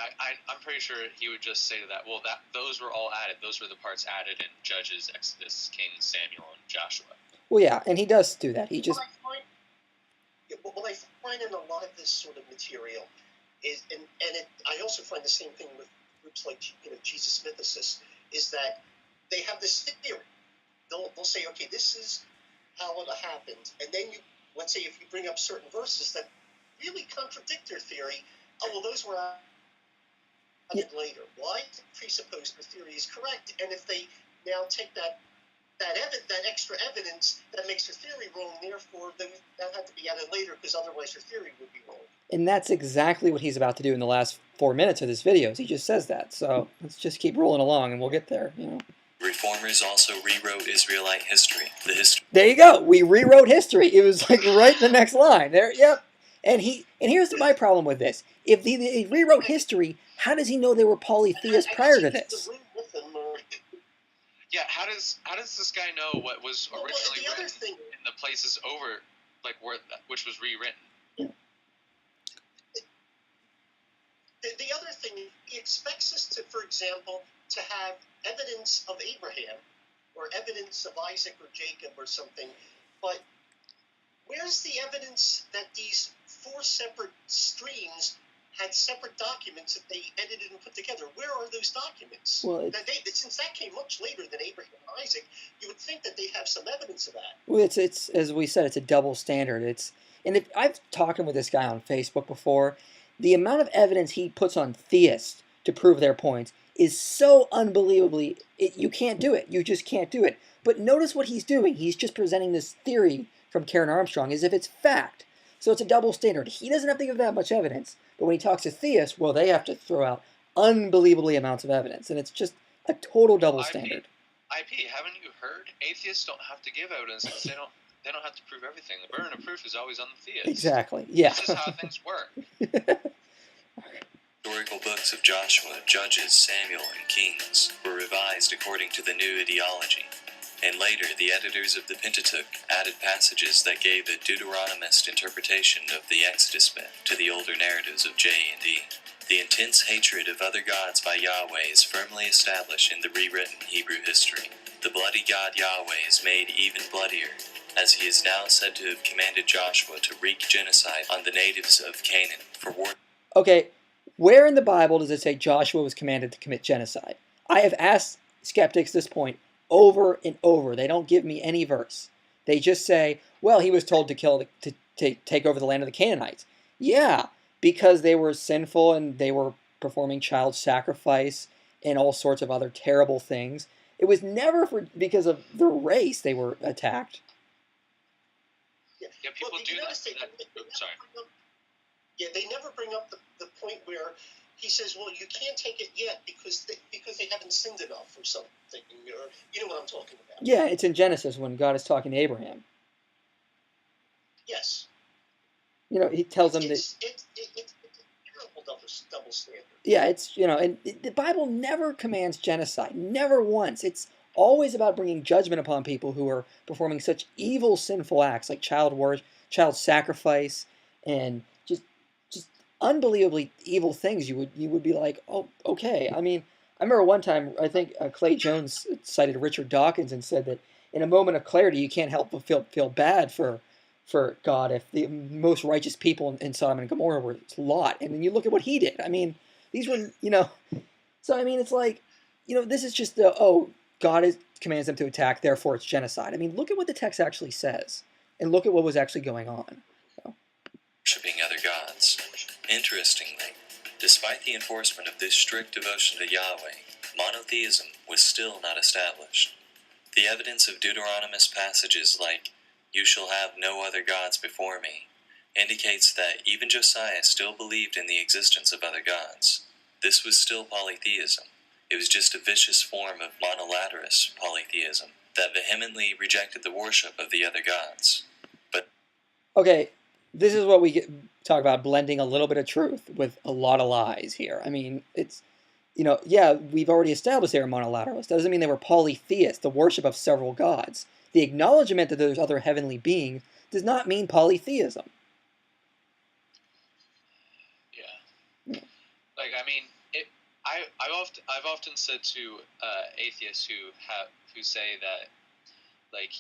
I'm pretty sure he would just say to that, well, those were all added. Those were the parts added in Judges, Exodus, Kings, Samuel, and Joshua. Well, yeah, and he does do that. He just... What I find in a lot of this sort of material is, I also find the same thing with groups like Jesus Mythicists, is that they have this theory. They'll say, okay, this is how it happened, and then let's say if you bring up certain verses that really contradict their theory, oh well, those were added later. Why presuppose their theory is correct? And if they now take that extra evidence, that makes their theory wrong, therefore that had to be added later because otherwise their theory would be wrong. And that's exactly what he's about to do in the last 4 minutes of this video. He just says that. So let's just keep rolling along and we'll get there, Reformers also rewrote Israelite history. There you go. We rewrote history. It was like right the next line. There, yep. And here's my problem with this. If they rewrote history, how does he know they were polytheists prior to this? Yeah, how does this guy know what was originally written in the places over, like which was rewritten? The other thing, he expects us to, for example, to have evidence of Abraham or evidence of Isaac or Jacob or something, but where's the evidence that these 4 separate streams had separate documents that they edited and put together? Where are those documents? Well, since that came much later than Abraham and Isaac, you would think that they'd have some evidence of that. Well, it's as we said, it's a double standard. I've talked with this guy on Facebook before. The amount of evidence he puts on theists to prove their points is so unbelievably, you can't do it. You just can't do it. But notice what he's doing. He's just presenting this theory from Karen Armstrong as if it's fact. So it's a double standard. He doesn't have to give that much evidence. But when he talks to theists, well, they have to throw out unbelievably amounts of evidence. And it's just a total double standard. IP, haven't you heard? Atheists don't have to give evidence because they don't have to prove everything. The burden of proof is always on the theist. Exactly. Yeah. This is how things work. Historical books of Joshua, Judges, Samuel, and Kings were revised according to the new ideology, and later the editors of the Pentateuch added passages that gave a Deuteronomist interpretation of the Exodus myth to the older narratives of J and E. The intense hatred of other gods by Yahweh is firmly established in the rewritten Hebrew history. The bloody God Yahweh is made even bloodier, as he is now said to have commanded Joshua to wreak genocide on the natives of Canaan for war. Okay, where in the Bible does it say Joshua was commanded to commit genocide? I have asked skeptics this point over and over. They don't give me any verse. They just say, well, he was told to take over the land of the Canaanites. Yeah, because they were sinful and they were performing child sacrifice and all sorts of other terrible things. It was never because of their race they were attacked. Yeah, people do that. Sorry. Yeah, they never bring up the point where he says, well, you can't take it yet because they haven't sinned enough or something. Or, you know what I'm talking about. Yeah, it's in Genesis when God is talking to Abraham. Yes. He tells them it's terrible double standard. Yeah, it's, and the Bible never commands genocide, never once. It's always about bringing judgment upon people who are performing such evil, sinful acts like child worship, child sacrifice, and just unbelievably evil things. You would be like, oh, okay. I mean, I remember one time, I think Clay Jones cited Richard Dawkins and said that in a moment of clarity, you can't help but feel bad for God if the most righteous people in Sodom and Gomorrah were Lot. And then you look at what he did. I mean, these were, so I mean, it's like, this is just God commands them to attack, therefore it's genocide. I mean, look at what the text actually says, and look at what was actually going on. So. Worshipping other gods. Interestingly, despite the enforcement of this strict devotion to Yahweh, monotheism was still not established. The evidence of Deuteronomist passages like, "You shall have no other gods before me," indicates that even Josiah still believed in the existence of other gods. This was still polytheism. It was just a vicious form of monolaterist polytheism that vehemently rejected the worship of the other gods. But okay, this is what we talk about, blending a little bit of truth with a lot of lies here. I mean, it's, yeah, we've already established they were monolateralists. That doesn't mean they were polytheists, the worship of several gods. The acknowledgement that there's other heavenly beings does not mean polytheism. Yeah. Like, I mean, I've often said to atheists who say that, like,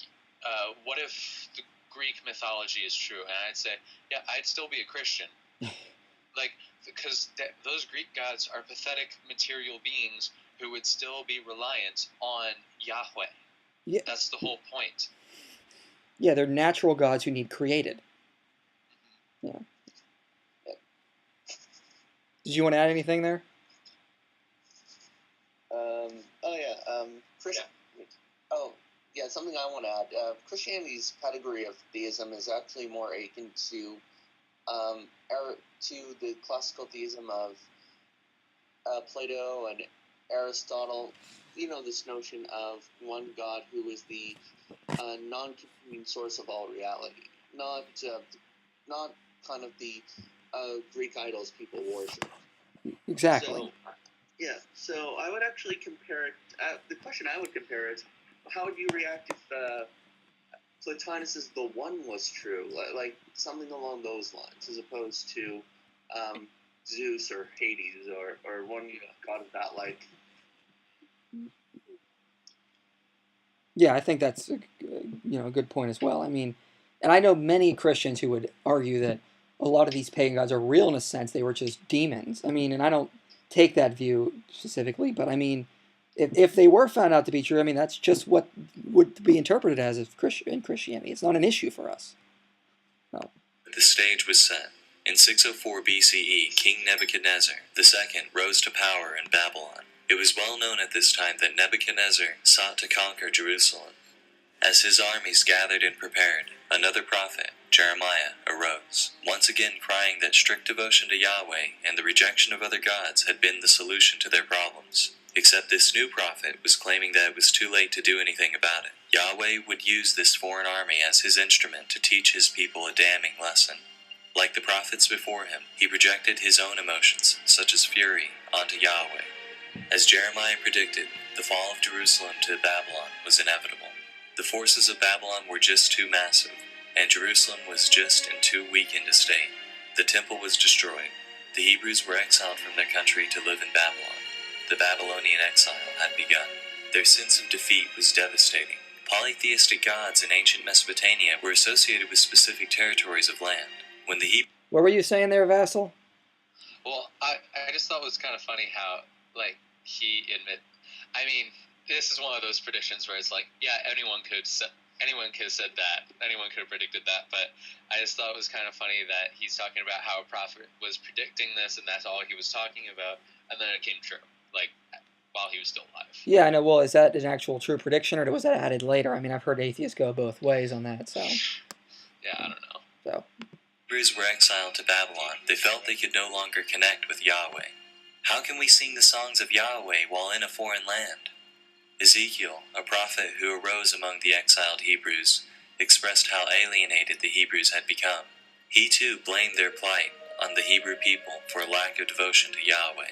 what if the Greek mythology is true? And I'd say, yeah, I'd still be a Christian. Like, because those Greek gods are pathetic material beings who would still be reliant on Yahweh. Yeah. That's the whole point. Yeah, they're natural gods who need created. Yeah. Did you want to add anything there? Something I want to add. Christianity's category of theism is actually more akin to the classical theism of Plato and Aristotle. This notion of one God who is the non-continuing source of all reality, not kind of the Greek idols people worship. Exactly. So I would actually compare it. The question I would compare is, how would you react if Plotinus's "the one" was true, like something along those lines, as opposed to Zeus or Hades or one god of that like? Yeah, I think that's a good point as well. I mean, and I know many Christians who would argue that a lot of these pagan gods are real in a sense; they were just demons. I mean, and I don't take that view specifically, but I mean, if they were found out to be true, I mean, that's just what would be interpreted as in Christianity. It's not an issue for us. No. The stage was set. In 604 BCE, King Nebuchadnezzar II rose to power in Babylon. It was well known at this time that Nebuchadnezzar sought to conquer Jerusalem. As his armies gathered and prepared, another prophet, Jeremiah, arose, once again crying that strict devotion to Yahweh and the rejection of other gods had been the solution to their problems. Except this new prophet was claiming that it was too late to do anything about it. Yahweh would use this foreign army as his instrument to teach his people a damning lesson. Like the prophets before him, he projected his own emotions, such as fury, onto Yahweh. As Jeremiah predicted, the fall of Jerusalem to Babylon was inevitable. The forces of Babylon were just too massive, and Jerusalem was just in too weakened a state. The temple was destroyed. The Hebrews were exiled from their country to live in Babylon. The Babylonian exile had begun. Their sense of defeat was devastating. Polytheistic gods in ancient Mesopotamia were associated with specific territories of land. When the What were you saying there, Vassal? Well, I just thought it was kind of funny how, like, I mean, this is one of those predictions where it's like, yeah, anyone could have said that, anyone could have predicted that, but I just thought it was kind of funny that he's talking about how a prophet was predicting this and that's all he was talking about, and then it came true, like, while he was still alive. Yeah, I know. Well, is that an actual true prediction, or was that added later? I mean, I've heard atheists go both ways on that, so. Yeah, I don't know. So. Hebrews were exiled to Babylon. They felt they could no longer connect with Yahweh. How can we sing the songs of Yahweh while in a foreign land? Ezekiel, a prophet who arose among the exiled Hebrews, expressed how alienated the Hebrews had become. He too blamed their plight on the Hebrew people for a lack of devotion to Yahweh.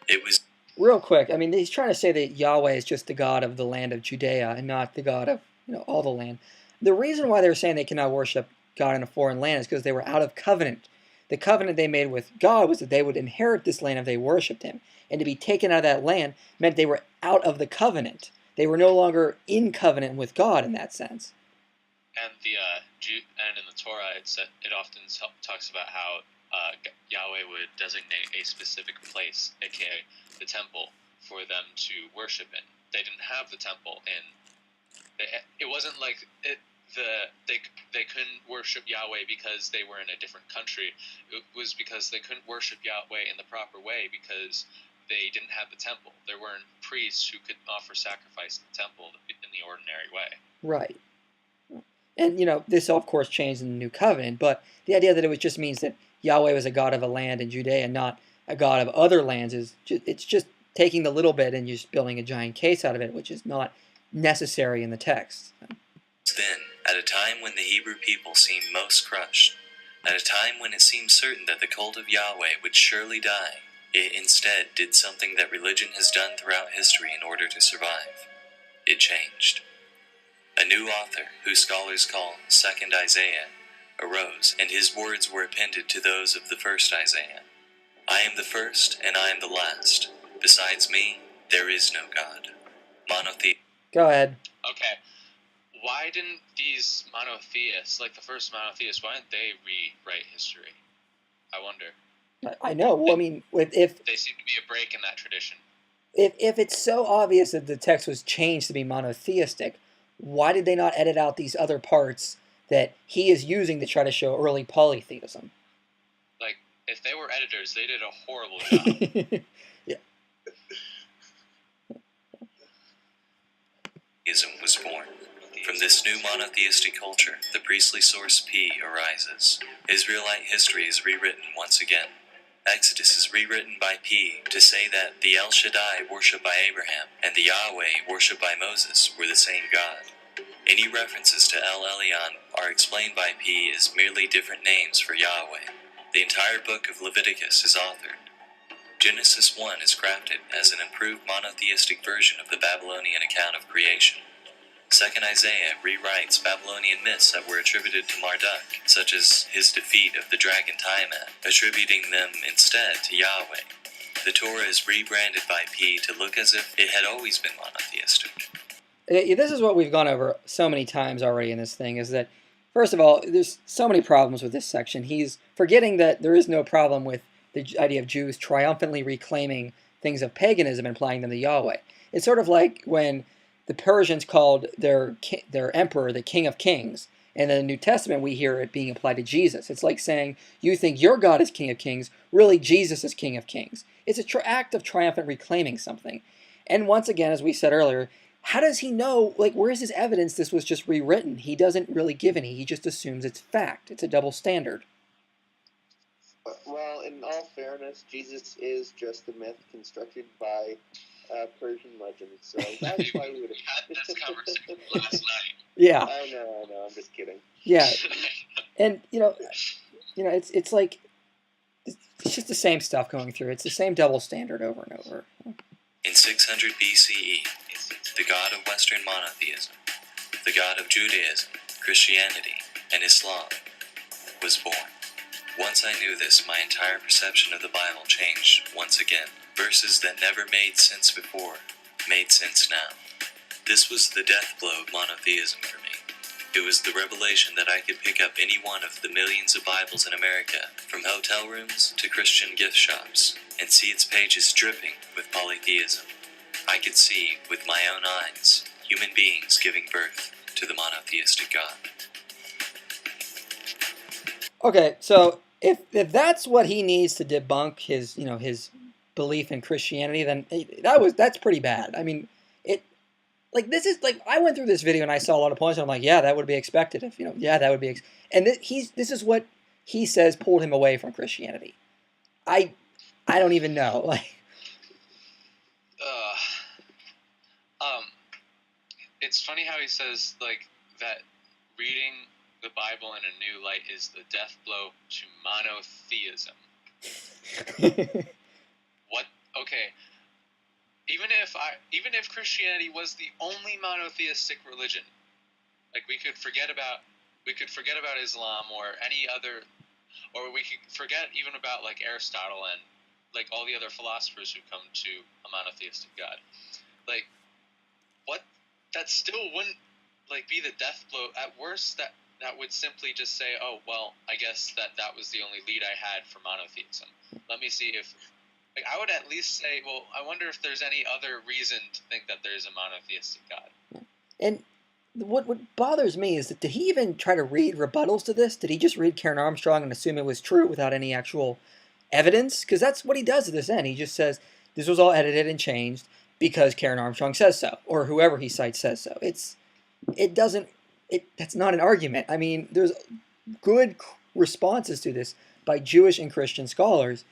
It was Real quick, I mean, he's trying to say that Yahweh is just the God of the land of Judea and not the God of all the land. The reason why they're saying they cannot worship God in a foreign land is because they were out of covenant. The covenant they made with God was that they would inherit this land if they worshipped Him, and to be taken out of that land meant they were out of the covenant. They were no longer in covenant with God in that sense. And and in the Torah, it often talks about how Yahweh would designate a specific place, aka the temple, for them to worship in. They didn't have the temple, and it wasn't like they couldn't worship Yahweh because they were in a different country. It was because they couldn't worship Yahweh in the proper way because they didn't have the temple. There weren't priests who could offer sacrifice in the temple in the ordinary way. Right. And, this, of course, changed in the New Covenant, but the idea that it just means that Yahweh was a god of a land in Judea and not a god of other lands it's just taking the little bit and just building a giant case out of it, which is not necessary in the text. Then, at a time when the Hebrew people seemed most crushed, at a time when it seemed certain that the cult of Yahweh would surely die, it instead did something that religion has done throughout history in order to survive. It changed. A new author, who scholars call Second Isaiah, arose, and his words were appended to those of the first Isaiah. I am the first, and I am the last. Besides me, there is no God. Monotheism. Go ahead. Okay. Why didn't these monotheists, like the first monotheists, why didn't they rewrite history? I wonder. I know. Well, I mean, if they seem to be a break in that tradition. If it's so obvious that the text was changed to be monotheistic, why did they not edit out these other parts that he is using to try to show early polytheism? Like, if they were editors, they did a horrible job. Yeah. Ism was born. From this new monotheistic culture, the priestly source P arises. Israelite history is rewritten once again. Exodus is rewritten by P to say that the El Shaddai worshipped by Abraham and the Yahweh worshipped by Moses were the same God. Any references to El Elyon are explained by P as merely different names for Yahweh. The entire book of Leviticus is authored. Genesis 1 is crafted as an improved monotheistic version of the Babylonian account of creation. Second Isaiah rewrites Babylonian myths that were attributed to Marduk, such as his defeat of the dragon Tiamat, attributing them instead to Yahweh. The Torah is rebranded by P to look as if it had always been monotheistic. This is what we've gone over so many times already in this thing, is that, first of all, there's so many problems with this section. He's forgetting that there is no problem with the idea of Jews triumphantly reclaiming things of paganism and applying them to Yahweh. It's sort of like when the Persians called their emperor the King of Kings, and in the New Testament we hear it being applied to Jesus. It's like saying, you think your God is King of Kings, really Jesus is King of Kings. It's an act of triumphant reclaiming something. And once again, as we said earlier, how does he know, where is his evidence this was just rewritten? He doesn't really give any, he just assumes it's fact. It's a double standard. Well, in all fairness, Jesus is just a myth constructed by Persian legends, so that's why we would have had this conversation last night. Yeah. I know, I'm just kidding. Yeah, and it's like it's just the same stuff going through. It's the same double standard over and over. In 600 BCE, the god of Western monotheism, the god of Judaism, Christianity, and Islam, was born. Once I knew this, my entire perception of the Bible changed once again. Verses that never made sense before made sense now. This was the death blow of monotheism for me. It was the revelation that I could pick up any one of the millions of Bibles in America, from hotel rooms to Christian gift shops, and see its pages dripping with polytheism. I could see, with my own eyes, human beings giving birth to the monotheistic God. Okay, so if that's what he needs to debunk his his belief in Christianity, then that's pretty bad. I mean, this is I went through this video and I saw a lot of points and I'm like, yeah, that would be expected. If yeah, that would be. And this is what he says pulled him away from Christianity. I don't even know. It's funny how he says that reading the Bible in a new light is the death blow to monotheism. What? Okay. Even if Christianity was the only monotheistic religion, like we could forget about Islam or any other, or we could forget even about like Aristotle and like all the other philosophers who come to a monotheistic God. Like, what? That still wouldn't like be the death blow. At worst, that would simply just say, oh well, I guess that was the only lead I had for monotheism. Let me see if. Like, I would at least say, well, I wonder if there's any other reason to think that there's a monotheistic God. And what bothers me is that did he even try to read rebuttals to this? Did he just read Karen Armstrong and assume it was true without any actual evidence? Because that's what he does at this end. He just says this was all edited and changed because Karen Armstrong says so, or whoever he cites says so. That's not an argument. I mean, there's good responses to this by Jewish and Christian scholars,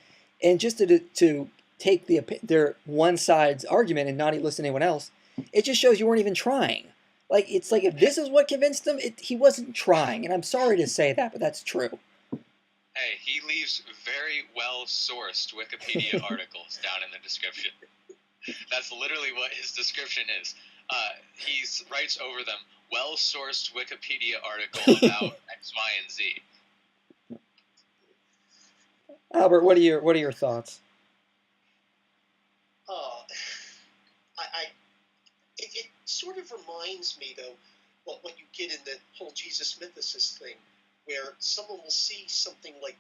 and just to take their one side's argument and not listen to anyone else, it just shows you weren't even trying. Like, it's like if this is what convinced him, he wasn't trying, and I'm sorry to say that, but that's true. Hey, he leaves very well-sourced Wikipedia articles down in the description. That's literally what his description is. He writes over them, well-sourced Wikipedia article about X, Y, and Z. Albert, what are your thoughts? It sort of reminds me, though, what you get in the whole Jesus mythicist thing, where someone will see something like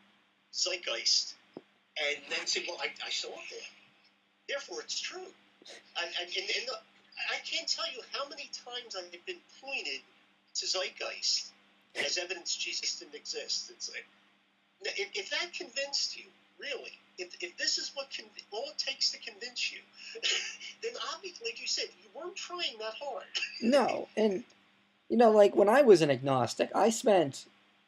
zeitgeist and then say, well, I saw it there, therefore it's true. And I can't tell you how many times I've been pointed to zeitgeist as evidence Jesus didn't exist. It's like, if that convinced you, really, if this is all it takes to convince you, then obviously, like you said, you weren't trying that hard. No, and like when I was an agnostic, I spent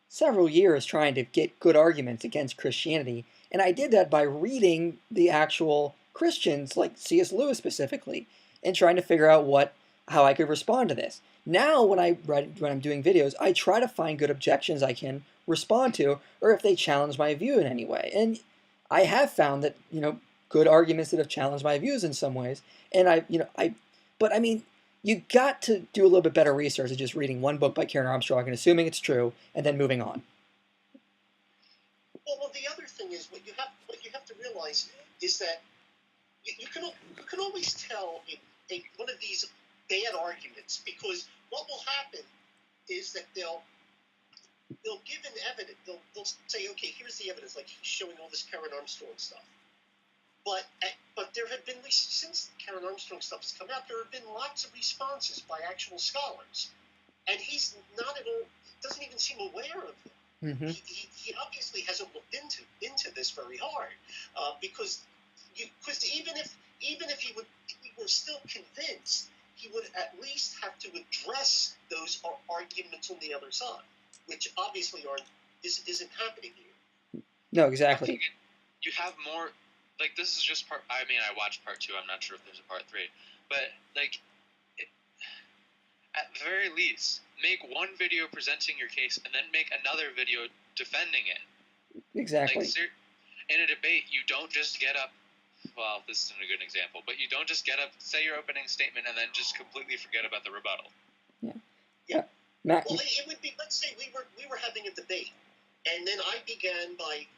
several years trying to get good arguments against Christianity, and I did that by reading the actual Christians, like C.S. Lewis specifically, and trying to figure out how I could respond to this. Now, when I'm doing videos, I try to find good objections I can respond to, or if they challenge my view in any way. And I have found that good arguments that have challenged my views in some ways. And but I mean, you got to do a little bit better research than just reading one book by Karen Armstrong and assuming it's true and then moving on. Well, the other thing is what you have to realize is that you can always tell one of these bad arguments, because what will happen is that they'll give an evidence. They'll say, okay, here's the evidence, like he's showing all this Karen Armstrong stuff. But there have been, since Karen Armstrong stuff has come out, there have been lots of responses by actual scholars, and he's not at all, doesn't even seem aware of them. Mm-hmm. He obviously hasn't looked into this very hard, because even if he were still convinced, he would at least have to address those arguments on the other side, which obviously isn't happening here. No, exactly. You have more. Like, this is just part. I mean, I watched part 2. I'm not sure if there's a part 3, but like, at the very least, make one video presenting your case and then make another video defending it. Exactly. Like, in a debate, you don't just get up. Well, this isn't a good example, but you don't just get up, say your opening statement, and then just completely forget about the rebuttal. Yeah. Well, it would be. Let's say we were having a debate, and then I began by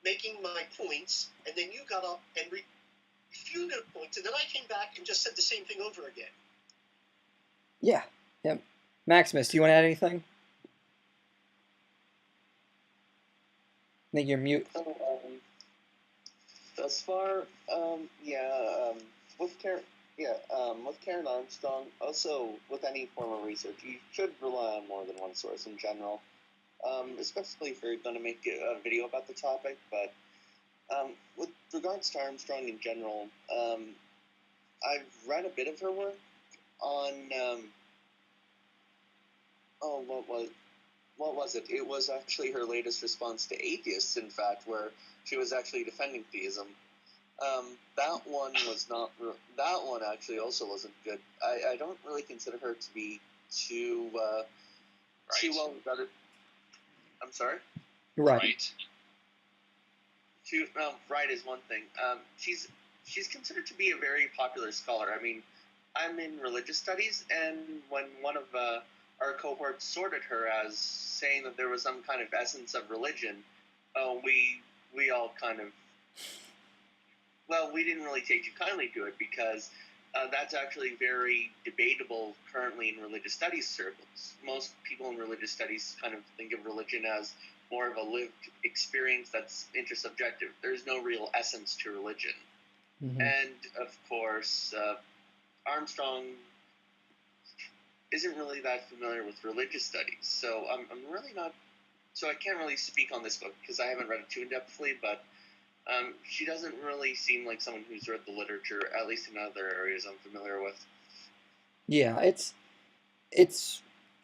making my points, and then you got up and refuted points, and then I came back and just said the same thing over again. Yeah. Maximus, do you want to add anything? I think you're mute. Thus far, with Karen Armstrong, also with any form of research, you should rely on more than one source in general. Especially if you're going to make a video about the topic. But with regards to Armstrong in general, I've read a bit of her work on what was it? It was actually her latest response to atheists, in fact, where she was actually defending theism. That one actually also wasn't good. I don't really consider her to be too She won't. I'm sorry. Right. Right. Right is one thing. She's considered to be a very popular scholar. I mean, I'm in religious studies, and when one of our cohorts sorted her as saying that there was some kind of essence of religion, we all kind of, well, we didn't really take too kindly to it, because that's actually very debatable currently in religious studies circles. Most people in religious studies kind of think of religion as more of a lived experience that's intersubjective. There's no real essence to religion. Mm-hmm. And, of course, Armstrong isn't really that familiar with religious studies, so I'm really not... So I can't really speak on this book, because I haven't read it too in-depthly, but she doesn't really seem like someone who's read the literature, at least in other areas I'm familiar with. Yeah, it's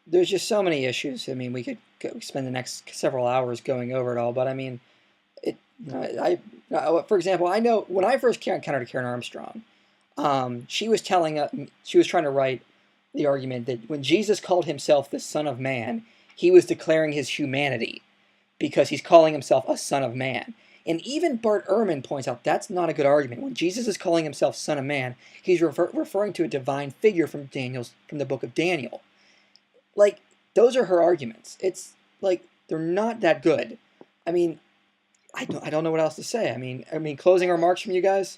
there's just so many issues. I mean, we could spend the next several hours going over it all, but I mean, for example, I know when I first encountered Karen Armstrong, she was she was trying to write the argument that when Jesus called himself the Son of Man, he was declaring his humanity because he's calling himself a Son of Man. And even Bart Ehrman points out that's not a good argument. When Jesus is calling himself Son of Man, he's referring to a divine figure from the book of Daniel. Like, those are her arguments. It's like they're not that good. I mean, I don't know what else to say. I mean, closing remarks from you guys.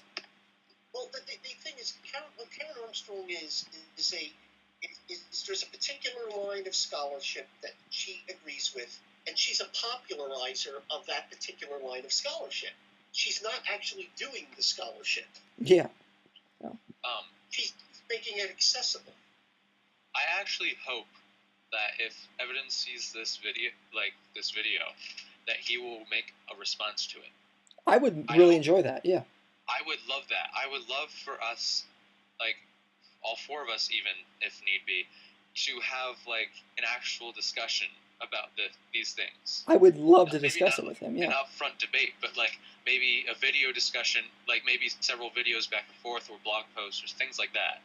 Well, the thing is, Karen Armstrong is there's a particular line of scholarship that she agrees with, and she's a popularizer of that particular line of scholarship. She's not actually doing the scholarship. Yeah. No. She's making it accessible. I actually hope that if Evidence sees this video, that he will make a response to it. I would really enjoy that, yeah. I would love that. I would love for us, like, all four of us even, if need be, to have, like, an actual discussion about these things. I would love to discuss it with him, yeah. An upfront debate, but, like, maybe a video discussion, like, maybe several videos back and forth, or blog posts, or things like that.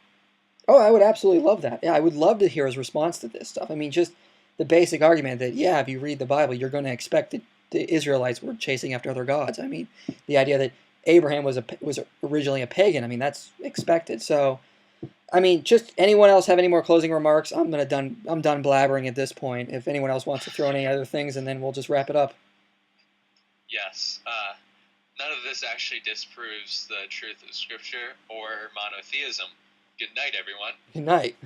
Oh, I would absolutely love that. Yeah, I would love to hear his response to this stuff. I mean, just the basic argument that, yeah, if you read the Bible, you're going to expect that the Israelites were chasing after other gods. I mean, the idea that Abraham was originally a pagan, I mean, that's expected. So, I mean, just anyone else have any more closing remarks? I'm done blabbering at this point. If anyone else wants to throw in any other things, and then we'll just wrap it up. Yes. None of this actually disproves the truth of Scripture or monotheism. Good night, everyone. Good night.